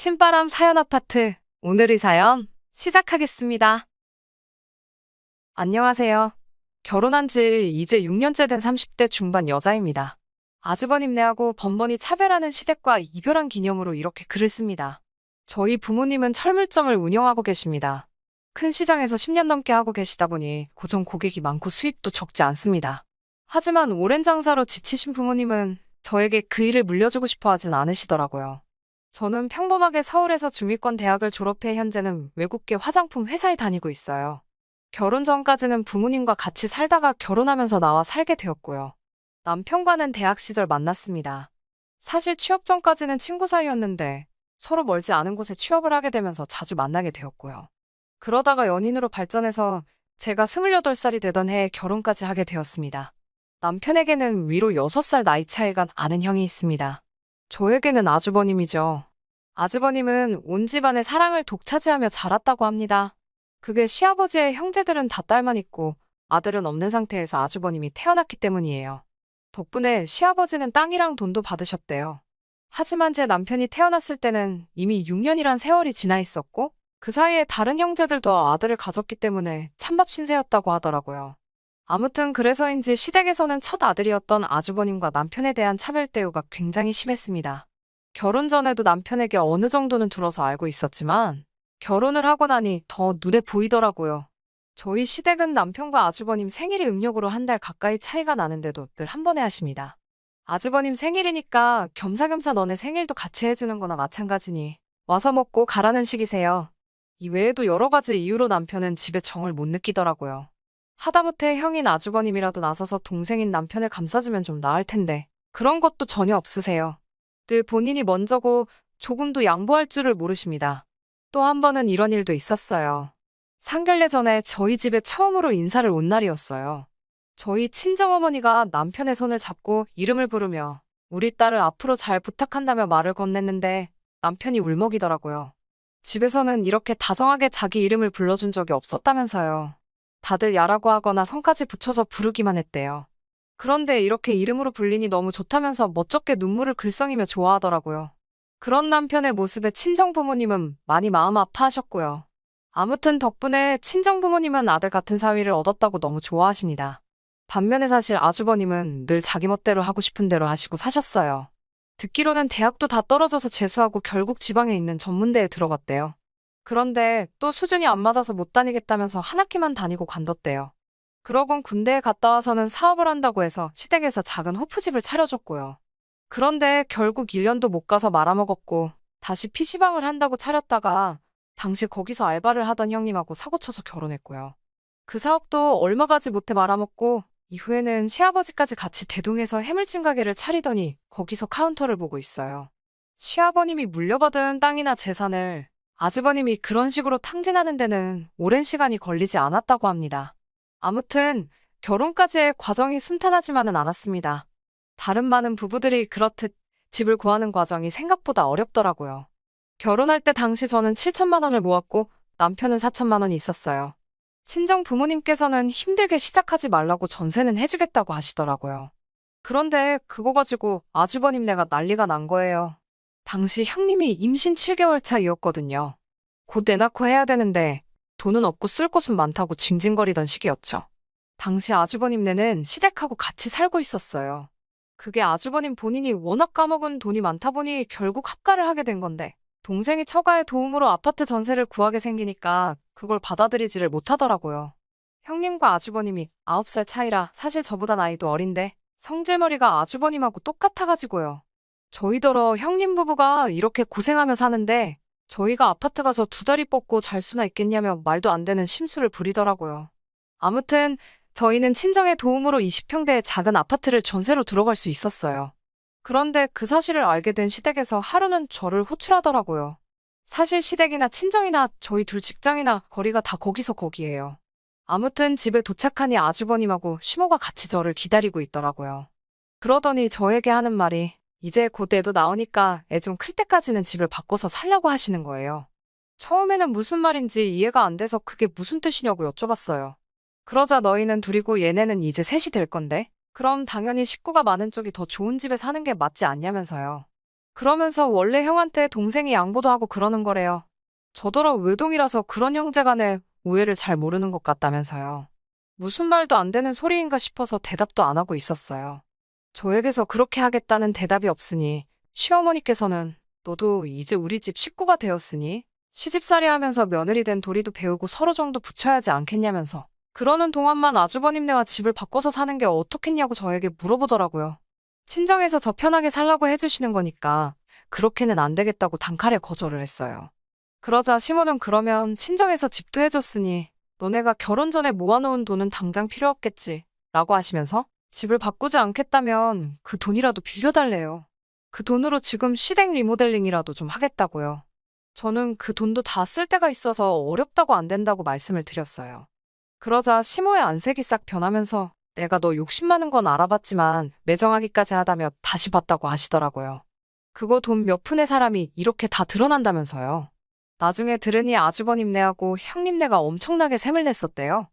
신바람 사연 아파트. 오늘의 사연 시작하겠습니다. 안녕하세요. 결혼한 지 이제 6년째 된 30대 중반 여자입니다. 아주버님네하고 번번이 차별하는 시댁과 이별한 기념으로 이렇게 글을 씁니다. 저희 부모님은 철물점을 운영하고 계십니다. 큰 시장에서 10년 넘게 하고 계시다 보니 고정 고객이 많고 수입도 적지 않습니다. 하지만 오랜 장사로 지치신 부모님은 저에게 그 일을 물려주고 싶어 하진 않으시더라고요. 저는 평범하게 서울에서 중위권 대학을 졸업해 현재는 외국계 화장품 회사에 다니고 있어요. 결혼 전까지는 부모님과 같이 살다가 결혼하면서 나와 살게 되었고요. 남편과는 대학 시절 만났습니다. 사실 취업 전까지는 친구 사이였는데 서로 멀지 않은 곳에 취업을 하게 되면서 자주 만나게 되었고요. 그러다가 연인으로 발전해서 제가 28살이 되던 해에 결혼까지 하게 되었습니다. 남편에게는 위로 6살 나이 차이가 나는 형이 있습니다. 저에게는 아주버님이죠. 아주버님은 온 집안의 사랑을 독차지하며 자랐다고 합니다. 그게 시아버지의 형제들은 다 딸만 있고 아들은 없는 상태에서 아주버님이 태어났기 때문이에요. 덕분에 시아버지는 땅이랑 돈도 받으셨대요. 하지만 제 남편이 태어났을 때는 이미 6년이란 세월이 지나 있었고 그 사이에 다른 형제들도 아들을 가졌기 때문에 찬밥 신세였다고 하더라고요. 아무튼 그래서인지 시댁에서는 첫 아들이었던 아주버님과 남편에 대한 차별 대우가 굉장히 심했습니다. 결혼 전에도 남편에게 어느 정도는 들어서 알고 있었지만 결혼을 하고 나니 더 눈에 보이더라고요. 저희 시댁은 남편과 아주버님 생일이 음력으로 한 달 가까이 차이가 나는데도 늘 한 번에 하십니다. 아주버님 생일이니까 겸사겸사 너네 생일도 같이 해주는 거나 마찬가지니 와서 먹고 가라는 식이세요. 이 외에도 여러 가지 이유로 남편은 집에 정을 못 느끼더라고요. 하다못해 형인 아주버님이라도 나서서 동생인 남편을 감싸주면 좀 나을 텐데 그런 것도 전혀 없으세요. 늘 본인이 먼저고 조금도 양보할 줄을 모르십니다. 또 한 번은 이런 일도 있었어요. 상견례 전에 저희 집에 처음으로 인사를 온 날이었어요. 저희 친정어머니가 남편의 손을 잡고 이름을 부르며 우리 딸을 앞으로 잘 부탁한다며 말을 건넸는데 남편이 울먹이더라고요. 집에서는 이렇게 다정하게 자기 이름을 불러준 적이 없었다면서요. 다들 야라고 하거나 성까지 붙여서 부르기만 했대요. 그런데 이렇게 이름으로 불리니 너무 좋다면서 멋쩍게 눈물을 글썽이며 좋아하더라고요. 그런 남편의 모습에 친정부모님은 많이 마음 아파하셨고요. 아무튼 덕분에 친정부모님은 아들 같은 사위를 얻었다고 너무 좋아하십니다. 반면에 사실 아주버님은 늘 자기 멋대로 하고 싶은 대로 하시고 사셨어요. 듣기로는 대학도 다 떨어져서 재수하고 결국 지방에 있는 전문대에 들어갔대요. 그런데 또 수준이 안 맞아서 못 다니겠다면서 한 학기만 다니고 관뒀대요. 그러곤 군대에 갔다 와서는 사업을 한다고 해서 시댁에서 작은 호프집을 차려줬고요. 그런데 결국 1년도 못 가서 말아먹었고 다시 PC방을 한다고 차렸다가 당시 거기서 알바를 하던 형님하고 사고쳐서 결혼했고요. 그 사업도 얼마 가지 못해 말아먹고 이후에는 시아버지까지 같이 대동해서 해물찜 가게를 차리더니 거기서 카운터를 보고 있어요. 시아버님이 물려받은 땅이나 재산을 아주버님이 그런 식으로 탕진하는 데는 오랜 시간이 걸리지 않았다고 합니다. 아무튼 결혼까지의 과정이 순탄하지만은 않았습니다. 다른 많은 부부들이 그렇듯 집을 구하는 과정이 생각보다 어렵더라고요. 결혼할 때 당시 저는 7천만 원을 모았고 남편은 4천만 원이 있었어요. 친정 부모님께서는 힘들게 시작하지 말라고 전세는 해주겠다고 하시더라고요. 그런데 그거 가지고 아주버님네가 난리가 난 거예요. 당시 형님이 임신 7개월 차이었거든요. 곧 애 낳고 해야 되는데 돈은 없고 쓸 곳은 많다고 징징거리던 시기였죠. 당시 아주버님네는 시댁하고 같이 살고 있었어요. 그게 아주버님 본인이 워낙 까먹은 돈이 많다 보니 결국 합가를 하게 된 건데 동생이 처가의 도움으로 아파트 전세를 구하게 생기니까 그걸 받아들이지를 못하더라고요. 형님과 아주버님이 9살 차이라 사실 저보다 나이도 어린데 성질머리가 아주버님하고 똑같아가지고요. 저희더러 형님 부부가 이렇게 고생하며 사는데 저희가 아파트 가서 2다리 뻗고 잘 수나 있겠냐며 말도 안 되는 심술을 부리더라고요. 아무튼 저희는 친정의 도움으로 20평대의 작은 아파트를 전세로 들어갈 수 있었어요. 그런데 그 사실을 알게 된 시댁에서 하루는 저를 호출하더라고요. 사실 시댁이나 친정이나 저희 둘 직장이나 거리가 다 거기서 거기예요. 아무튼 집에 도착하니 아주버님하고 시모가 같이 저를 기다리고 있더라고요. 그러더니 저에게 하는 말이 이제 곧 애도 나오니까 애 좀 클 때까지는 집을 바꿔서 살려고 하시는 거예요. 처음에는 무슨 말인지 이해가 안 돼서 그게 무슨 뜻이냐고 여쭤봤어요. 그러자 너희는 둘이고 얘네는 이제 셋이 될 건데 그럼 당연히 식구가 많은 쪽이 더 좋은 집에 사는 게 맞지 않냐면서요. 그러면서 원래 형한테 동생이 양보도 하고 그러는 거래요. 저더러 외동이라서 그런 형제간의 우애를 잘 모르는 것 같다면서요. 무슨 말도 안 되는 소리인가 싶어서 대답도 안 하고 있었어요. 저에게서 그렇게 하겠다는 대답이 없으니 시어머니께서는 너도 이제 우리 집 식구가 되었으니 시집살이 하면서 며느리 된 도리도 배우고 서로 정도 붙여야 하지 않겠냐면서 그러는 동안만 아주버님네와 집을 바꿔서 사는 게 어떻겠냐고 저에게 물어보더라고요. 친정에서 저 편하게 살라고 해주시는 거니까 그렇게는 안 되겠다고 단칼에 거절을 했어요. 그러자 시모는 그러면 친정에서 집도 해줬으니 너네가 결혼 전에 모아놓은 돈은 당장 필요 없겠지 라고 하시면서 집을 바꾸지 않겠다면 그 돈이라도 빌려달래요. 그 돈으로 지금 시댁 리모델링이라도 좀 하겠다고요. 저는 그 돈도 다 쓸 데가 있어서 어렵다고 안 된다고 말씀을 드렸어요. 그러자 시모의 안색이 싹 변하면서 내가 너 욕심 많은 건 알아봤지만 매정하기까지 하다며 다시 봤다고 하시더라고요. 그거 돈 몇 푼의 사람이 이렇게 다 드러난다면서요. 나중에 들으니 아주버님네하고 형님네가 엄청나게 셈을 냈었대요.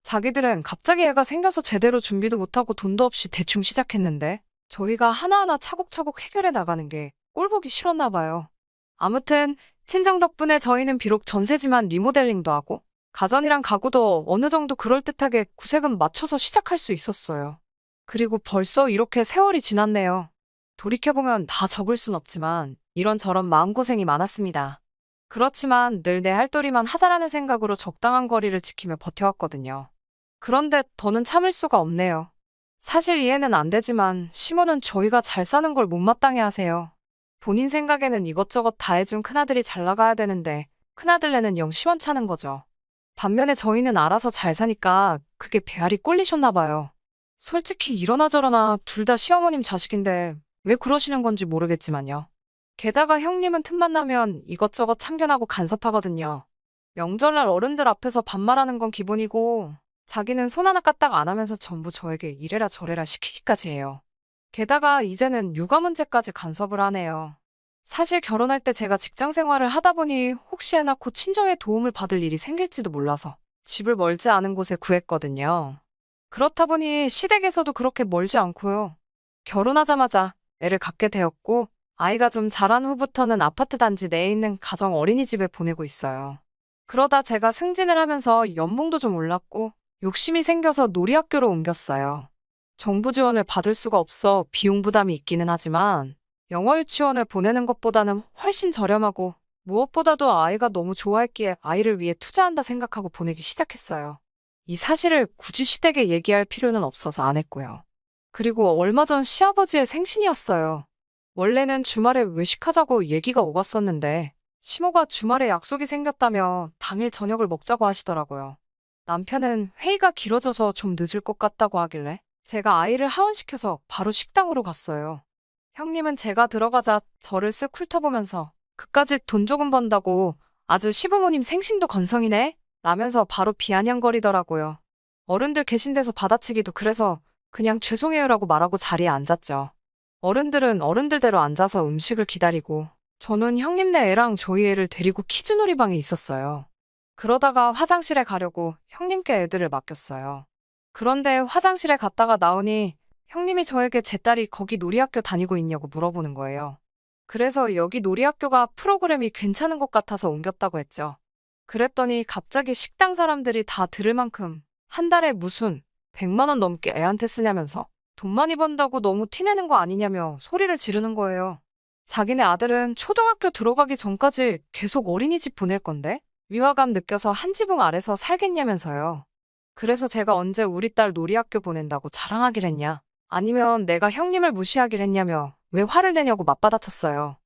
자기들은 갑자기 애가 생겨서 제대로 준비도 못하고 돈도 없이 대충 시작했는데 저희가 하나하나 차곡차곡 해결해 나가는 게 꼴보기 싫었나 봐요. 아무튼 친정 덕분에 저희는 비록 전세지만 리모델링도 하고 가전이랑 가구도 어느 정도 그럴듯하게 구색은 맞춰서 시작할 수 있었어요. 그리고 벌써 이렇게 세월이 지났네요. 돌이켜보면 다 적을 순 없지만 이런저런 마음고생이 많았습니다. 그렇지만 늘 내 할 도리만 하자라는 생각으로 적당한 거리를 지키며 버텨왔거든요. 그런데 더는 참을 수가 없네요. 사실 이해는 안 되지만 시모는 저희가 잘 사는 걸 못마땅해 하세요. 본인 생각에는 이것저것 다 해준 큰아들이 잘 나가야 되는데 큰아들네는 영 시원찮은 거죠. 반면에 저희는 알아서 잘 사니까 그게 배알이 꼴리셨나 봐요. 솔직히 이러나 저러나 둘 다 시어머님 자식인데 왜 그러시는 건지 모르겠지만요. 게다가 형님은 틈만 나면 이것저것 참견하고 간섭하거든요. 명절날 어른들 앞에서 반말하는 건 기본이고 자기는 손 하나 까딱 안 하면서 전부 저에게 이래라 저래라 시키기까지 해요. 게다가 이제는 육아 문제까지 간섭을 하네요. 사실 결혼할 때 제가 직장 생활을 하다 보니 혹시 해나 곧 친정의 도움을 받을 일이 생길지도 몰라서 집을 멀지 않은 곳에 구했거든요. 그렇다 보니 시댁에서도 그렇게 멀지 않고요. 결혼하자마자 애를 갖게 되었고 아이가 좀 자란 후부터는 아파트 단지 내에 있는 가정 어린이집에 보내고 있어요. 그러다 제가 승진을 하면서 연봉도 좀 올랐고 욕심이 생겨서 놀이학교로 옮겼어요. 정부 지원을 받을 수가 없어 비용 부담이 있기는 하지만 영어 유치원을 보내는 것보다는 훨씬 저렴하고 무엇보다도 아이가 너무 좋아했기에 아이를 위해 투자한다 생각하고 보내기 시작했어요. 이 사실을 굳이 시댁에 얘기할 필요는 없어서 안 했고요. 그리고 얼마 전 시아버지의 생신이었어요. 원래는 주말에 외식하자고 얘기가 오갔었는데 시모가 주말에 약속이 생겼다며 당일 저녁을 먹자고 하시더라고요. 남편은 회의가 길어져서 좀 늦을 것 같다고 하길래 제가 아이를 하원시켜서 바로 식당으로 갔어요. 형님은 제가 들어가자 저를 쓱 훑어보면서 그까짓 돈 조금 번다고 아주 시부모님 생신도 건성이네? 라면서 바로 비아냥거리더라고요. 어른들 계신 데서 받아치기도 그래서 그냥 죄송해요라고 말하고 자리에 앉았죠. 어른들은 어른들대로 앉아서 음식을 기다리고 저는 형님네 애랑 저희 애를 데리고 키즈놀이방에 있었어요. 그러다가 화장실에 가려고 형님께 애들을 맡겼어요. 그런데 화장실에 갔다가 나오니 형님이 저에게 제 딸이 거기 놀이학교 다니고 있냐고 물어보는 거예요. 그래서 여기 놀이학교가 프로그램이 괜찮은 것 같아서 옮겼다고 했죠. 그랬더니 갑자기 식당 사람들이 다 들을 만큼 한 달에 무슨 100만 원 넘게 애한테 쓰냐면서 돈 많이 번다고 너무 티내는 거 아니냐며 소리를 지르는 거예요. 자기네 아들은 초등학교 들어가기 전까지 계속 어린이집 보낼 건데 위화감 느껴서 한 지붕 아래서 살겠냐면서요. 그래서 제가 언제 우리 딸 놀이학교 보낸다고 자랑하길 했냐 아니면 내가 형님을 무시하길 했냐며 왜 화를 내냐고 맞받아쳤어요.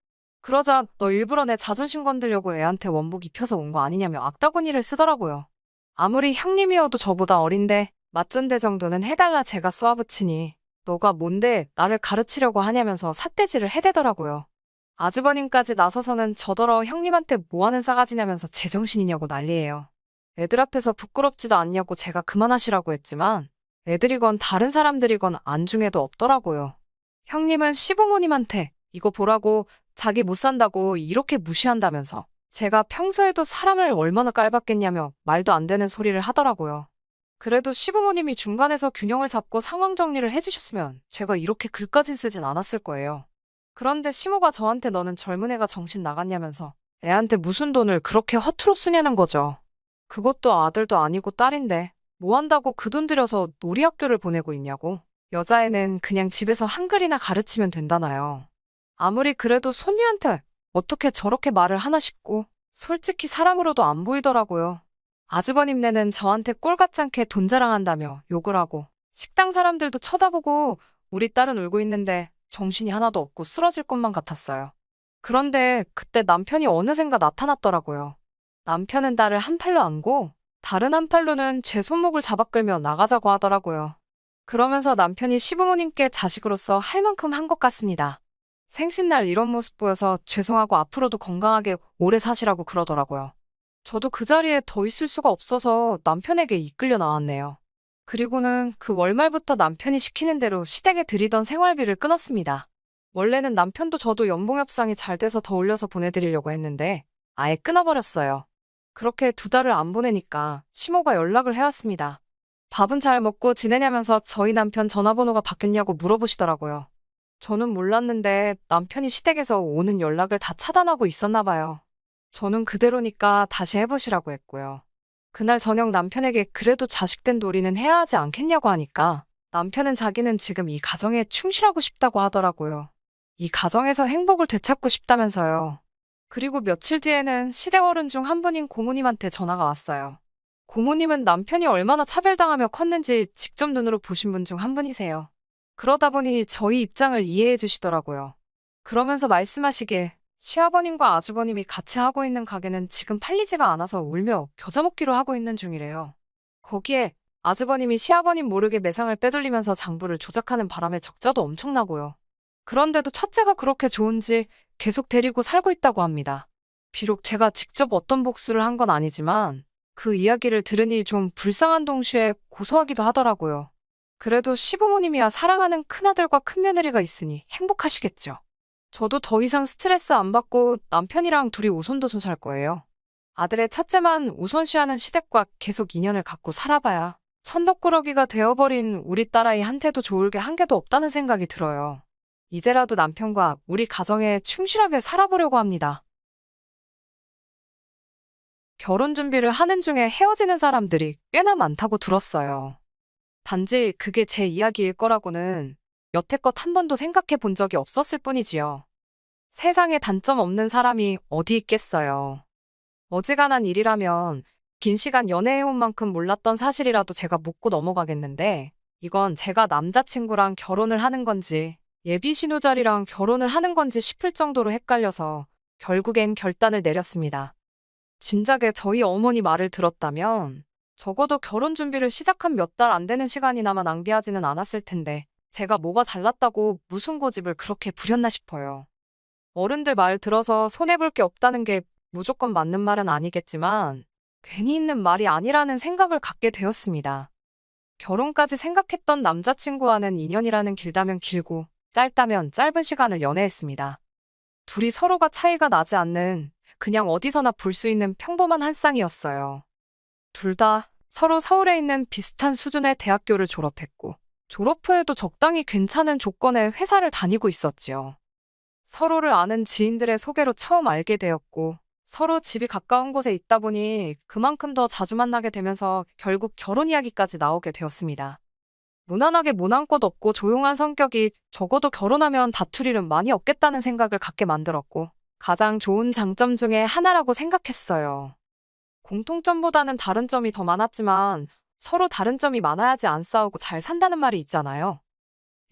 그러자 너 일부러 내 자존심 건들려고 애한테 원복 입혀서 온 거 아니냐며 악다구니를 쓰더라고요. 아무리 형님이어도 저보다 어린데 맞전대 정도는 해달라 제가 쏘아붙이니 너가 뭔데 나를 가르치려고 하냐면서 삿대질을 해대더라고요. 아주버님까지 나서서는 저더러 형님한테 뭐하는 싸가지냐면서 제정신이냐고 난리예요. 애들 앞에서 부끄럽지도 않냐고 제가 그만하시라고 했지만 애들이건 다른 사람들이건 안중에도 없더라고요. 형님은 시부모님한테 이거 보라고 자기 못 산다고 이렇게 무시한다면서 제가 평소에도 사람을 얼마나 깔봤겠냐며 말도 안 되는 소리를 하더라고요. 그래도 시부모님이 중간에서 균형을 잡고 상황 정리를 해주셨으면 제가 이렇게 글까지 쓰진 않았을 거예요. 그런데 시모가 저한테 너는 젊은 애가 정신 나갔냐면서 애한테 무슨 돈을 그렇게 허투루 쓰냐는 거죠. 그것도 아들도 아니고 딸인데 뭐 한다고 그 돈 들여서 놀이학교를 보내고 있냐고. 여자애는 그냥 집에서 한글이나 가르치면 된다나요. 아무리 그래도 손녀한테 어떻게 저렇게 말을 하나 싶고 솔직히 사람으로도 안 보이더라고요. 아주버님네는 저한테 꼴같지 않게 돈 자랑한다며 욕을 하고 식당 사람들도 쳐다보고 우리 딸은 울고 있는데 정신이 하나도 없고 쓰러질 것만 같았어요. 그런데 그때 남편이 어느샌가 나타났더라고요. 남편은 딸을 한 팔로 안고 다른 한 팔로는 제 손목을 잡아 끌며 나가자고 하더라고요. 그러면서 남편이 시부모님께 자식으로서 할 만큼 한 것 같습니다. 생신날 이런 모습 보여서 죄송하고 앞으로도 건강하게 오래 사시라고 그러더라고요. 저도 그 자리에 더 있을 수가 없어서 남편에게 이끌려 나왔네요. 그리고는 그 월말부터 남편이 시키는 대로 시댁에 드리던 생활비를 끊었습니다. 원래는 남편도 저도 연봉 협상이 잘 돼서 더 올려서 보내드리려고 했는데 아예 끊어버렸어요. 그렇게 2달을 안 보내니까 시모가 연락을 해왔습니다. 밥은 잘 먹고 지내냐면서 저희 남편 전화번호가 바뀌었냐고 물어보시더라고요. 저는 몰랐는데 남편이 시댁에서 오는 연락을 다 차단하고 있었나 봐요. 저는 그대로니까 다시 해보시라고 했고요. 그날 저녁 남편에게 그래도 자식된 도리는 해야 하지 않겠냐고 하니까 남편은 자기는 지금 이 가정에 충실하고 싶다고 하더라고요. 이 가정에서 행복을 되찾고 싶다면서요. 그리고 며칠 뒤에는 시댁 어른 중 한 분인 고모님한테 전화가 왔어요. 고모님은 남편이 얼마나 차별당하며 컸는지 직접 눈으로 보신 분 중 한 분이세요. 그러다 보니 저희 입장을 이해해 주시더라고요. 그러면서 말씀하시길 시아버님과 아주버님이 같이 하고 있는 가게는 지금 팔리지가 않아서 울며 겨자 먹기로 하고 있는 중이래요. 거기에 아주버님이 시아버님 모르게 매상을 빼돌리면서 장부를 조작하는 바람에 적자도 엄청나고요. 그런데도 첫째가 그렇게 좋은지 계속 데리고 살고 있다고 합니다. 비록 제가 직접 어떤 복수를 한 건 아니지만 그 이야기를 들으니 좀 불쌍한 동시에 고소하기도 하더라고요. 그래도 시부모님이야 사랑하는 큰아들과 큰며느리가 있으니 행복하시겠죠. 저도 더 이상 스트레스 안 받고 남편이랑 둘이 오손도손 살 거예요. 아들의 첫째만 우선시하는 시댁과 계속 인연을 갖고 살아봐야 천덕꾸러기가 되어버린 우리 딸아이 한테도 좋을 게 한 개도 없다는 생각이 들어요. 이제라도 남편과 우리 가정에 충실하게 살아보려고 합니다. 결혼 준비를 하는 중에 헤어지는 사람들이 꽤나 많다고 들었어요. 단지 그게 제 이야기일 거라고는 여태껏 한 번도 생각해 본 적이 없었을 뿐이지요. 세상에 단점 없는 사람이 어디 있겠어요. 어지간한 일이라면 긴 시간 연애해온 만큼 몰랐던 사실이라도 제가 묻고 넘어가겠는데 이건 제가 남자친구랑 결혼을 하는 건지 예비 신우자리랑 결혼을 하는 건지 싶을 정도로 헷갈려서 결국엔 결단을 내렸습니다. 진작에 저희 어머니 말을 들었다면 적어도 결혼 준비를 시작한 몇 달 안 되는 시간이나마 낭비하지는 않았을 텐데 제가 뭐가 잘났다고 무슨 고집을 그렇게 부렸나 싶어요. 어른들 말 들어서 손해볼 게 없다는 게 무조건 맞는 말은 아니겠지만 괜히 있는 말이 아니라는 생각을 갖게 되었습니다. 결혼까지 생각했던 남자친구와는 인연이라는 길다면 길고 짧다면 짧은 시간을 연애했습니다. 둘이 서로가 차이가 나지 않는 그냥 어디서나 볼 수 있는 평범한 한 쌍이었어요. 둘 다 서로 서울에 있는 비슷한 수준의 대학교를 졸업했고 졸업 후에도 적당히 괜찮은 조건의 회사를 다니고 있었지요. 서로를 아는 지인들의 소개로 처음 알게 되었고 서로 집이 가까운 곳에 있다 보니 그만큼 더 자주 만나게 되면서 결국 결혼 이야기까지 나오게 되었습니다. 무난하게 모난 것 없고 조용한 성격이 적어도 결혼하면 다툴 일은 많이 없겠다는 생각을 갖게 만들었고 가장 좋은 장점 중에 하나라고 생각했어요. 공통점보다는 다른 점이 더 많았지만 서로 다른 점이 많아야지 안 싸우고 잘 산다는 말이 있잖아요.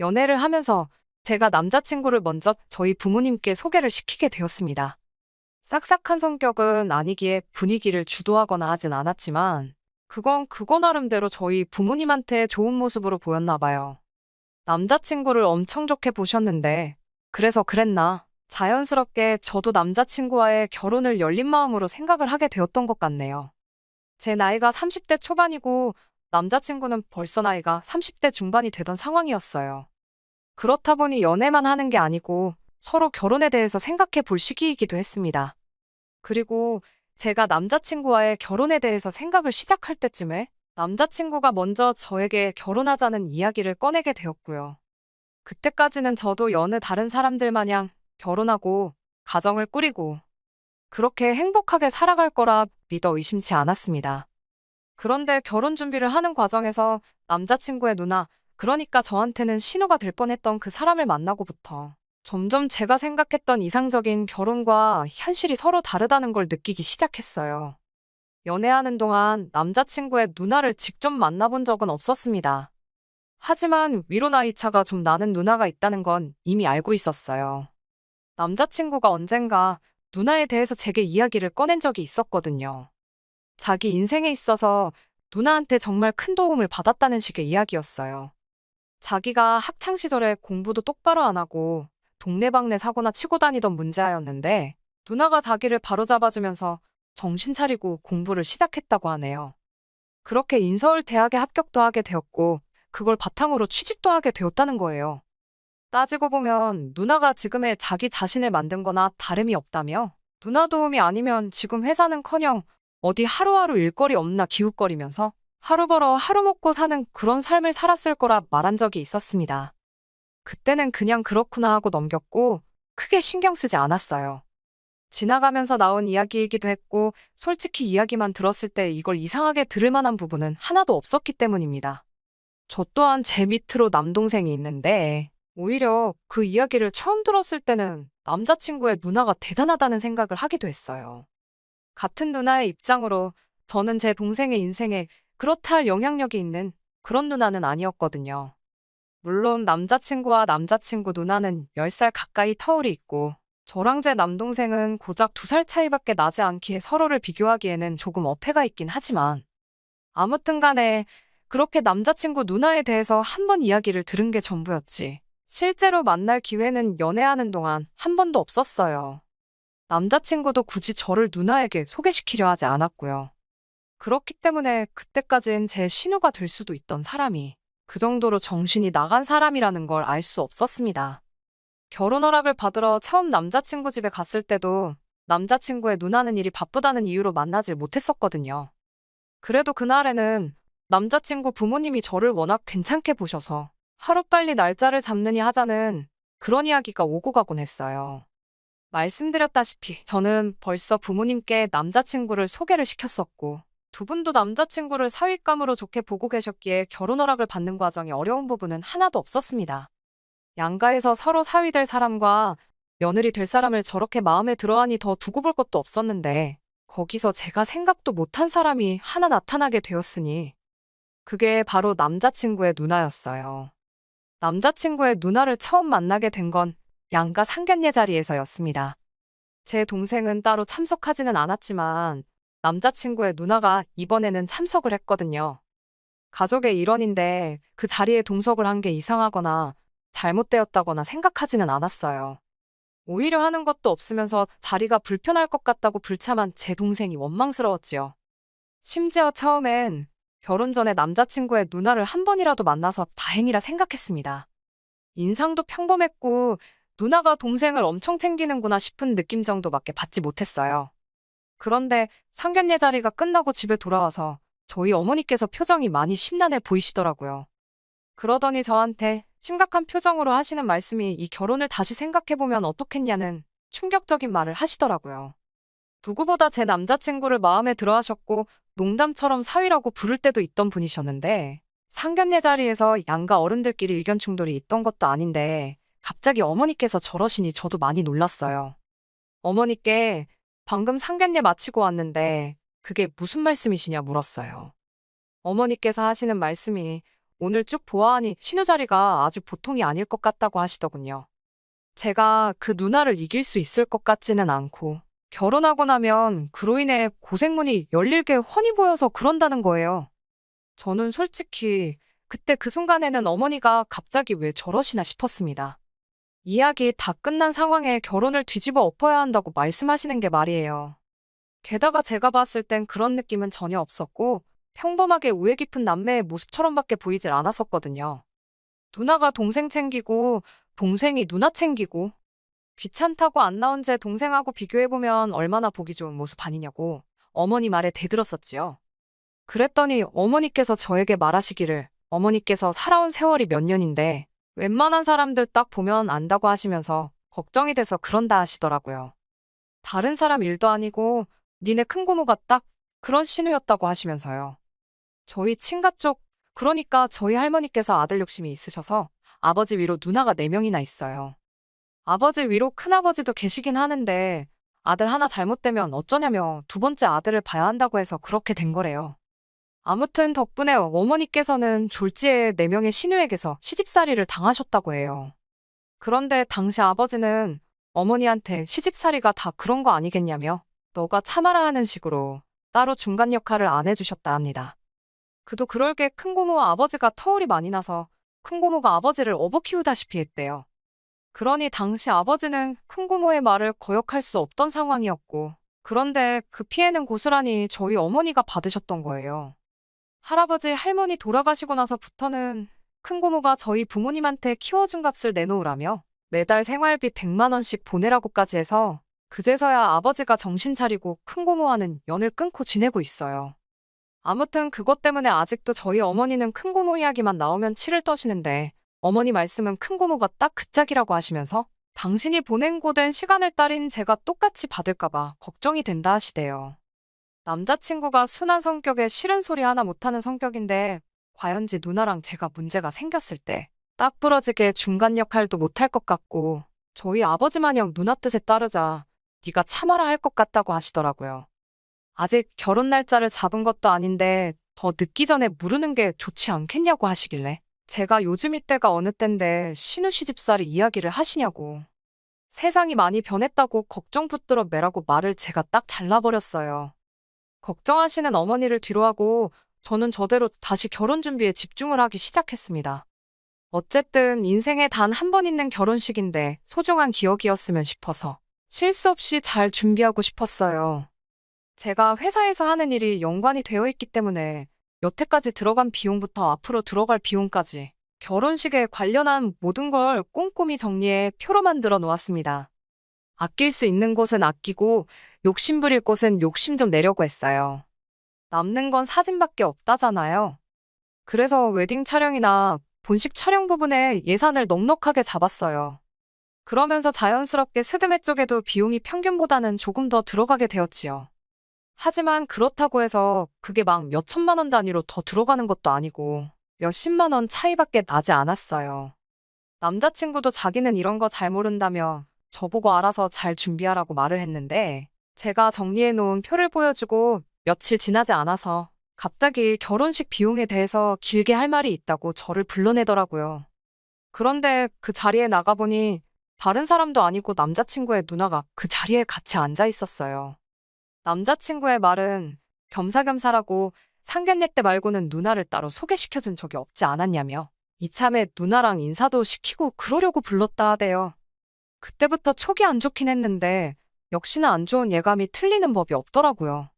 연애를 하면서 제가 남자친구를 먼저 저희 부모님께 소개를 시키게 되었습니다. 싹싹한 성격은 아니기에 분위기를 주도하거나 하진 않았지만 그건 그거 나름대로 저희 부모님한테 좋은 모습으로 보였나 봐요. 남자친구를 엄청 좋게 보셨는데 그래서 그랬나 자연스럽게 저도 남자친구와의 결혼을 열린 마음으로 생각을 하게 되었던 것 같네요. 제 나이가 30대 초반이고 남자친구는 벌써 나이가 30대 중반이 되던 상황이었어요. 그렇다 보니 연애만 하는 게 아니고 서로 결혼에 대해서 생각해 볼 시기이기도 했습니다. 그리고 제가 남자친구와의 결혼에 대해서 생각을 시작할 때쯤에 남자친구가 먼저 저에게 결혼하자는 이야기를 꺼내게 되었고요. 그때까지는 저도 여느 다른 사람들 마냥 결혼하고 가정을 꾸리고 그렇게 행복하게 살아갈 거라 믿어 의심치 않았습니다. 그런데 결혼 준비를 하는 과정에서 남자친구의 누나, 그러니까 저한테는 신호가 될 뻔했던 그 사람을 만나고부터 점점 제가 생각했던 이상적인 결혼과 현실이 서로 다르다는 걸 느끼기 시작했어요. 연애하는 동안 남자친구의 누나를 직접 만나본 적은 없었습니다. 하지만 위로 나이 차가 좀 나는 누나가 있다는 건 이미 알고 있었어요. 남자친구가 언젠가 누나에 대해서 제게 이야기를 꺼낸 적이 있었거든요. 자기 인생에 있어서 누나한테 정말 큰 도움을 받았다는 식의 이야기였어요. 자기가 학창시절에 공부도 똑바로 안 하고 동네방네 사고나 치고 다니던 문제아였는데 누나가 자기를 바로잡아주면서 정신 차리고 공부를 시작했다고 하네요. 그렇게 인서울 대학에 합격도 하게 되었고 그걸 바탕으로 취직도 하게 되었다는 거예요. 따지고 보면 누나가 지금의 자기 자신을 만든 거나 다름이 없다며 누나 도움이 아니면 지금 회사는커녕 어디 하루하루 일거리 없나 기웃거리면서 하루 벌어 하루 먹고 사는 그런 삶을 살았을 거라 말한 적이 있었습니다. 그때는 그냥 그렇구나 하고 넘겼고 크게 신경 쓰지 않았어요. 지나가면서 나온 이야기이기도 했고 솔직히 이야기만 들었을 때 이걸 이상하게 들을 만한 부분은 하나도 없었기 때문입니다. 저 또한 제 밑으로 남동생이 있는데 오히려 그 이야기를 처음 들었을 때는 남자친구의 누나가 대단하다는 생각을 하기도 했어요. 같은 누나의 입장으로 저는 제 동생의 인생에 그렇다 할 영향력이 있는 그런 누나는 아니었거든요. 물론 남자친구와 남자친구 누나는 10살 가까이 터울이 있고 저랑 제 남동생은 고작 2살 차이밖에 나지 않기에 서로를 비교하기에는 조금 어폐가 있긴 하지만 아무튼 간에 그렇게 남자친구 누나에 대해서 한 번 이야기를 들은 게 전부였지. 실제로 만날 기회는 연애하는 동안 한 번도 없었어요. 남자친구도 굳이 저를 누나에게 소개시키려 하지 않았고요. 그렇기 때문에 그때까진 제 신우가 될 수도 있던 사람이 그 정도로 정신이 나간 사람이라는 걸 알 수 없었습니다. 결혼 허락을 받으러 처음 남자친구 집에 갔을 때도 남자친구의 누나는 일이 바쁘다는 이유로 만나질 못했었거든요. 그래도 그날에는 남자친구 부모님이 저를 워낙 괜찮게 보셔서 하루빨리 날짜를 잡느니 하자는 그런 이야기가 오고 가곤 했어요. 말씀드렸다시피 저는 벌써 부모님께 남자친구를 소개를 시켰었고 두 분도 남자친구를 사윗감으로 좋게 보고 계셨기에 결혼 허락을 받는 과정이 어려운 부분은 하나도 없었습니다. 양가에서 서로 사위 될 사람과 며느리 될 사람을 저렇게 마음에 들어하니 더 두고 볼 것도 없었는데 거기서 제가 생각도 못한 사람이 하나 나타나게 되었으니 그게 바로 남자친구의 누나였어요. 남자친구의 누나를 처음 만나게 된 건 양가 상견례 자리에서였습니다. 제 동생은 따로 참석하지는 않았지만 남자친구의 누나가 이번에는 참석을 했거든요. 가족의 일원인데 그 자리에 동석을 한 게 이상하거나 잘못되었다거나 생각하지는 않았어요. 오히려 하는 것도 없으면서 자리가 불편할 것 같다고 불참한 제 동생이 원망스러웠지요. 심지어 처음엔 결혼 전에 남자친구의 누나를 한 번이라도 만나서 다행이라 생각했습니다. 인상도 평범했고 누나가 동생을 엄청 챙기는구나 싶은 느낌 정도밖에 받지 못했어요. 그런데 상견례 자리가 끝나고 집에 돌아와서 저희 어머니께서 표정이 많이 심란해 보이시더라고요. 그러더니 저한테 심각한 표정으로 하시는 말씀이 이 결혼을 다시 생각해보면 어떻겠냐는 충격적인 말을 하시더라고요. 누구보다 제 남자친구를 마음에 들어하셨고 농담처럼 사위라고 부를 때도 있던 분이셨는데 상견례 자리에서 양가 어른들끼리 의견 충돌이 있던 것도 아닌데 갑자기 어머니께서 저러시니 저도 많이 놀랐어요. 어머니께 방금 상견례 마치고 왔는데 그게 무슨 말씀이시냐 물었어요. 어머니께서 하시는 말씀이 오늘 쭉 보아하니 신우 자리가 아주 보통이 아닐 것 같다고 하시더군요. 제가 그 누나를 이길 수 있을 것 같지는 않고 결혼하고 나면 그로 인해 고생문이 열릴 게 훤히 보여서 그런다는 거예요. 저는 솔직히 그때 그 순간에는 어머니가 갑자기 왜 저러시나 싶었습니다. 이야기 다 끝난 상황에 결혼을 뒤집어 엎어야 한다고 말씀하시는 게 말이에요. 게다가 제가 봤을 땐 그런 느낌은 전혀 없었고 평범하게 우애 깊은 남매의 모습처럼밖에 보이질 않았었거든요. 누나가 동생 챙기고 동생이 누나 챙기고 귀찮다고 안 나온 제 동생하고 비교해보면 얼마나 보기 좋은 모습 아니냐고 어머니 말에 대들었었지요. 그랬더니 어머니께서 저에게 말하시기를 어머니께서 살아온 세월이 몇 년인데 웬만한 사람들 딱 보면 안다고 하시면서 걱정이 돼서 그런다 하시더라고요. 다른 사람 일도 아니고 니네 큰고모가 딱 그런 신우였다고 하시면서요. 저희 친가 쪽, 그러니까 저희 할머니께서 아들 욕심이 있으셔서 아버지 위로 누나가 4명이나 있어요. 아버지 위로 큰아버지도 계시긴 하는데 아들 하나 잘못되면 어쩌냐며 2번째 아들을 봐야 한다고 해서 그렇게 된 거래요. 아무튼 덕분에 어머니께서는 졸지에 4명의 시누에게서 시집살이를 당하셨다고 해요. 그런데 당시 아버지는 어머니한테 시집살이가 다 그런 거 아니겠냐며 너가 참아라 하는 식으로 따로 중간 역할을 안 해주셨다 합니다. 그도 그럴 게 큰고모와 아버지가 터울이 많이 나서 큰고모가 아버지를 업어 키우다시피 했대요. 그러니 당시 아버지는 큰고모의 말을 거역할 수 없던 상황이었고, 그런데 그 피해는 고스란히 저희 어머니가 받으셨던 거예요. 할아버지, 할머니 돌아가시고 나서부터는 큰고모가 저희 부모님한테 키워준 값을 내놓으라며 매달 생활비 100만 원씩 보내라고까지 해서 그제서야 아버지가 정신 차리고 큰고모와는 연을 끊고 지내고 있어요. 아무튼 그것 때문에 아직도 저희 어머니는 큰고모 이야기만 나오면 치를 떠시는데 어머니 말씀은 큰고모가 딱 그 짝이라고 하시면서 당신이 보낸 고된 시간을 딸인 제가 똑같이 받을까봐 걱정이 된다 하시대요. 남자친구가 순한 성격에 싫은 소리 하나 못하는 성격인데 과연지 누나랑 제가 문제가 생겼을 때 딱 부러지게 중간 역할도 못할 것 같고 저희 아버지 마냥 누나 뜻에 따르자 네가 참아라 할 것 같다고 하시더라고요. 아직 결혼 날짜를 잡은 것도 아닌데 더 늦기 전에 무르는 게 좋지 않겠냐고 하시길래 제가 요즘 이때가 어느 땐데 신우 시집살이 이야기를 하시냐고. 세상이 많이 변했다고 걱정 붙들어 매라고 말을 제가 딱 잘라버렸어요. 걱정하시는 어머니를 뒤로하고 저는 저대로 다시 결혼 준비에 집중을 하기 시작했습니다. 어쨌든 인생에 단 한 번 있는 결혼식인데 소중한 기억이었으면 싶어서 실수 없이 잘 준비하고 싶었어요. 제가 회사에서 하는 일이 연관이 되어 있기 때문에 여태까지 들어간 비용부터 앞으로 들어갈 비용까지 결혼식에 관련한 모든 걸 꼼꼼히 정리해 표로 만들어 놓았습니다. 아낄 수 있는 곳은 아끼고 욕심 부릴 곳은 욕심 좀 내려고 했어요. 남는 건 사진밖에 없다잖아요. 그래서 웨딩 촬영이나 본식 촬영 부분에 예산을 넉넉하게 잡았어요. 그러면서 자연스럽게 스드메 쪽에도 비용이 평균보다는 조금 더 들어가게 되었지요. 하지만 그렇다고 해서 그게 막 몇 천만 원 단위로 더 들어가는 것도 아니고 몇 십만 원 차이밖에 나지 않았어요. 남자친구도 자기는 이런 거 잘 모른다며 저보고 알아서 잘 준비하라고 말을 했는데 제가 정리해 놓은 표를 보여주고 며칠 지나지 않아서 갑자기 결혼식 비용에 대해서 길게 할 말이 있다고 저를 불러내더라고요. 그런데 그 자리에 나가보니 다른 사람도 아니고 남자친구의 누나가 그 자리에 같이 앉아 있었어요. 남자친구의 말은 겸사겸사라고 상견례 때 말고는 누나를 따로 소개시켜준 적이 없지 않았냐며 이참에 누나랑 인사도 시키고 그러려고 불렀다 하대요. 그때부터 촉이 안 좋긴 했는데 역시나 안 좋은 예감이 틀리는 법이 없더라고요.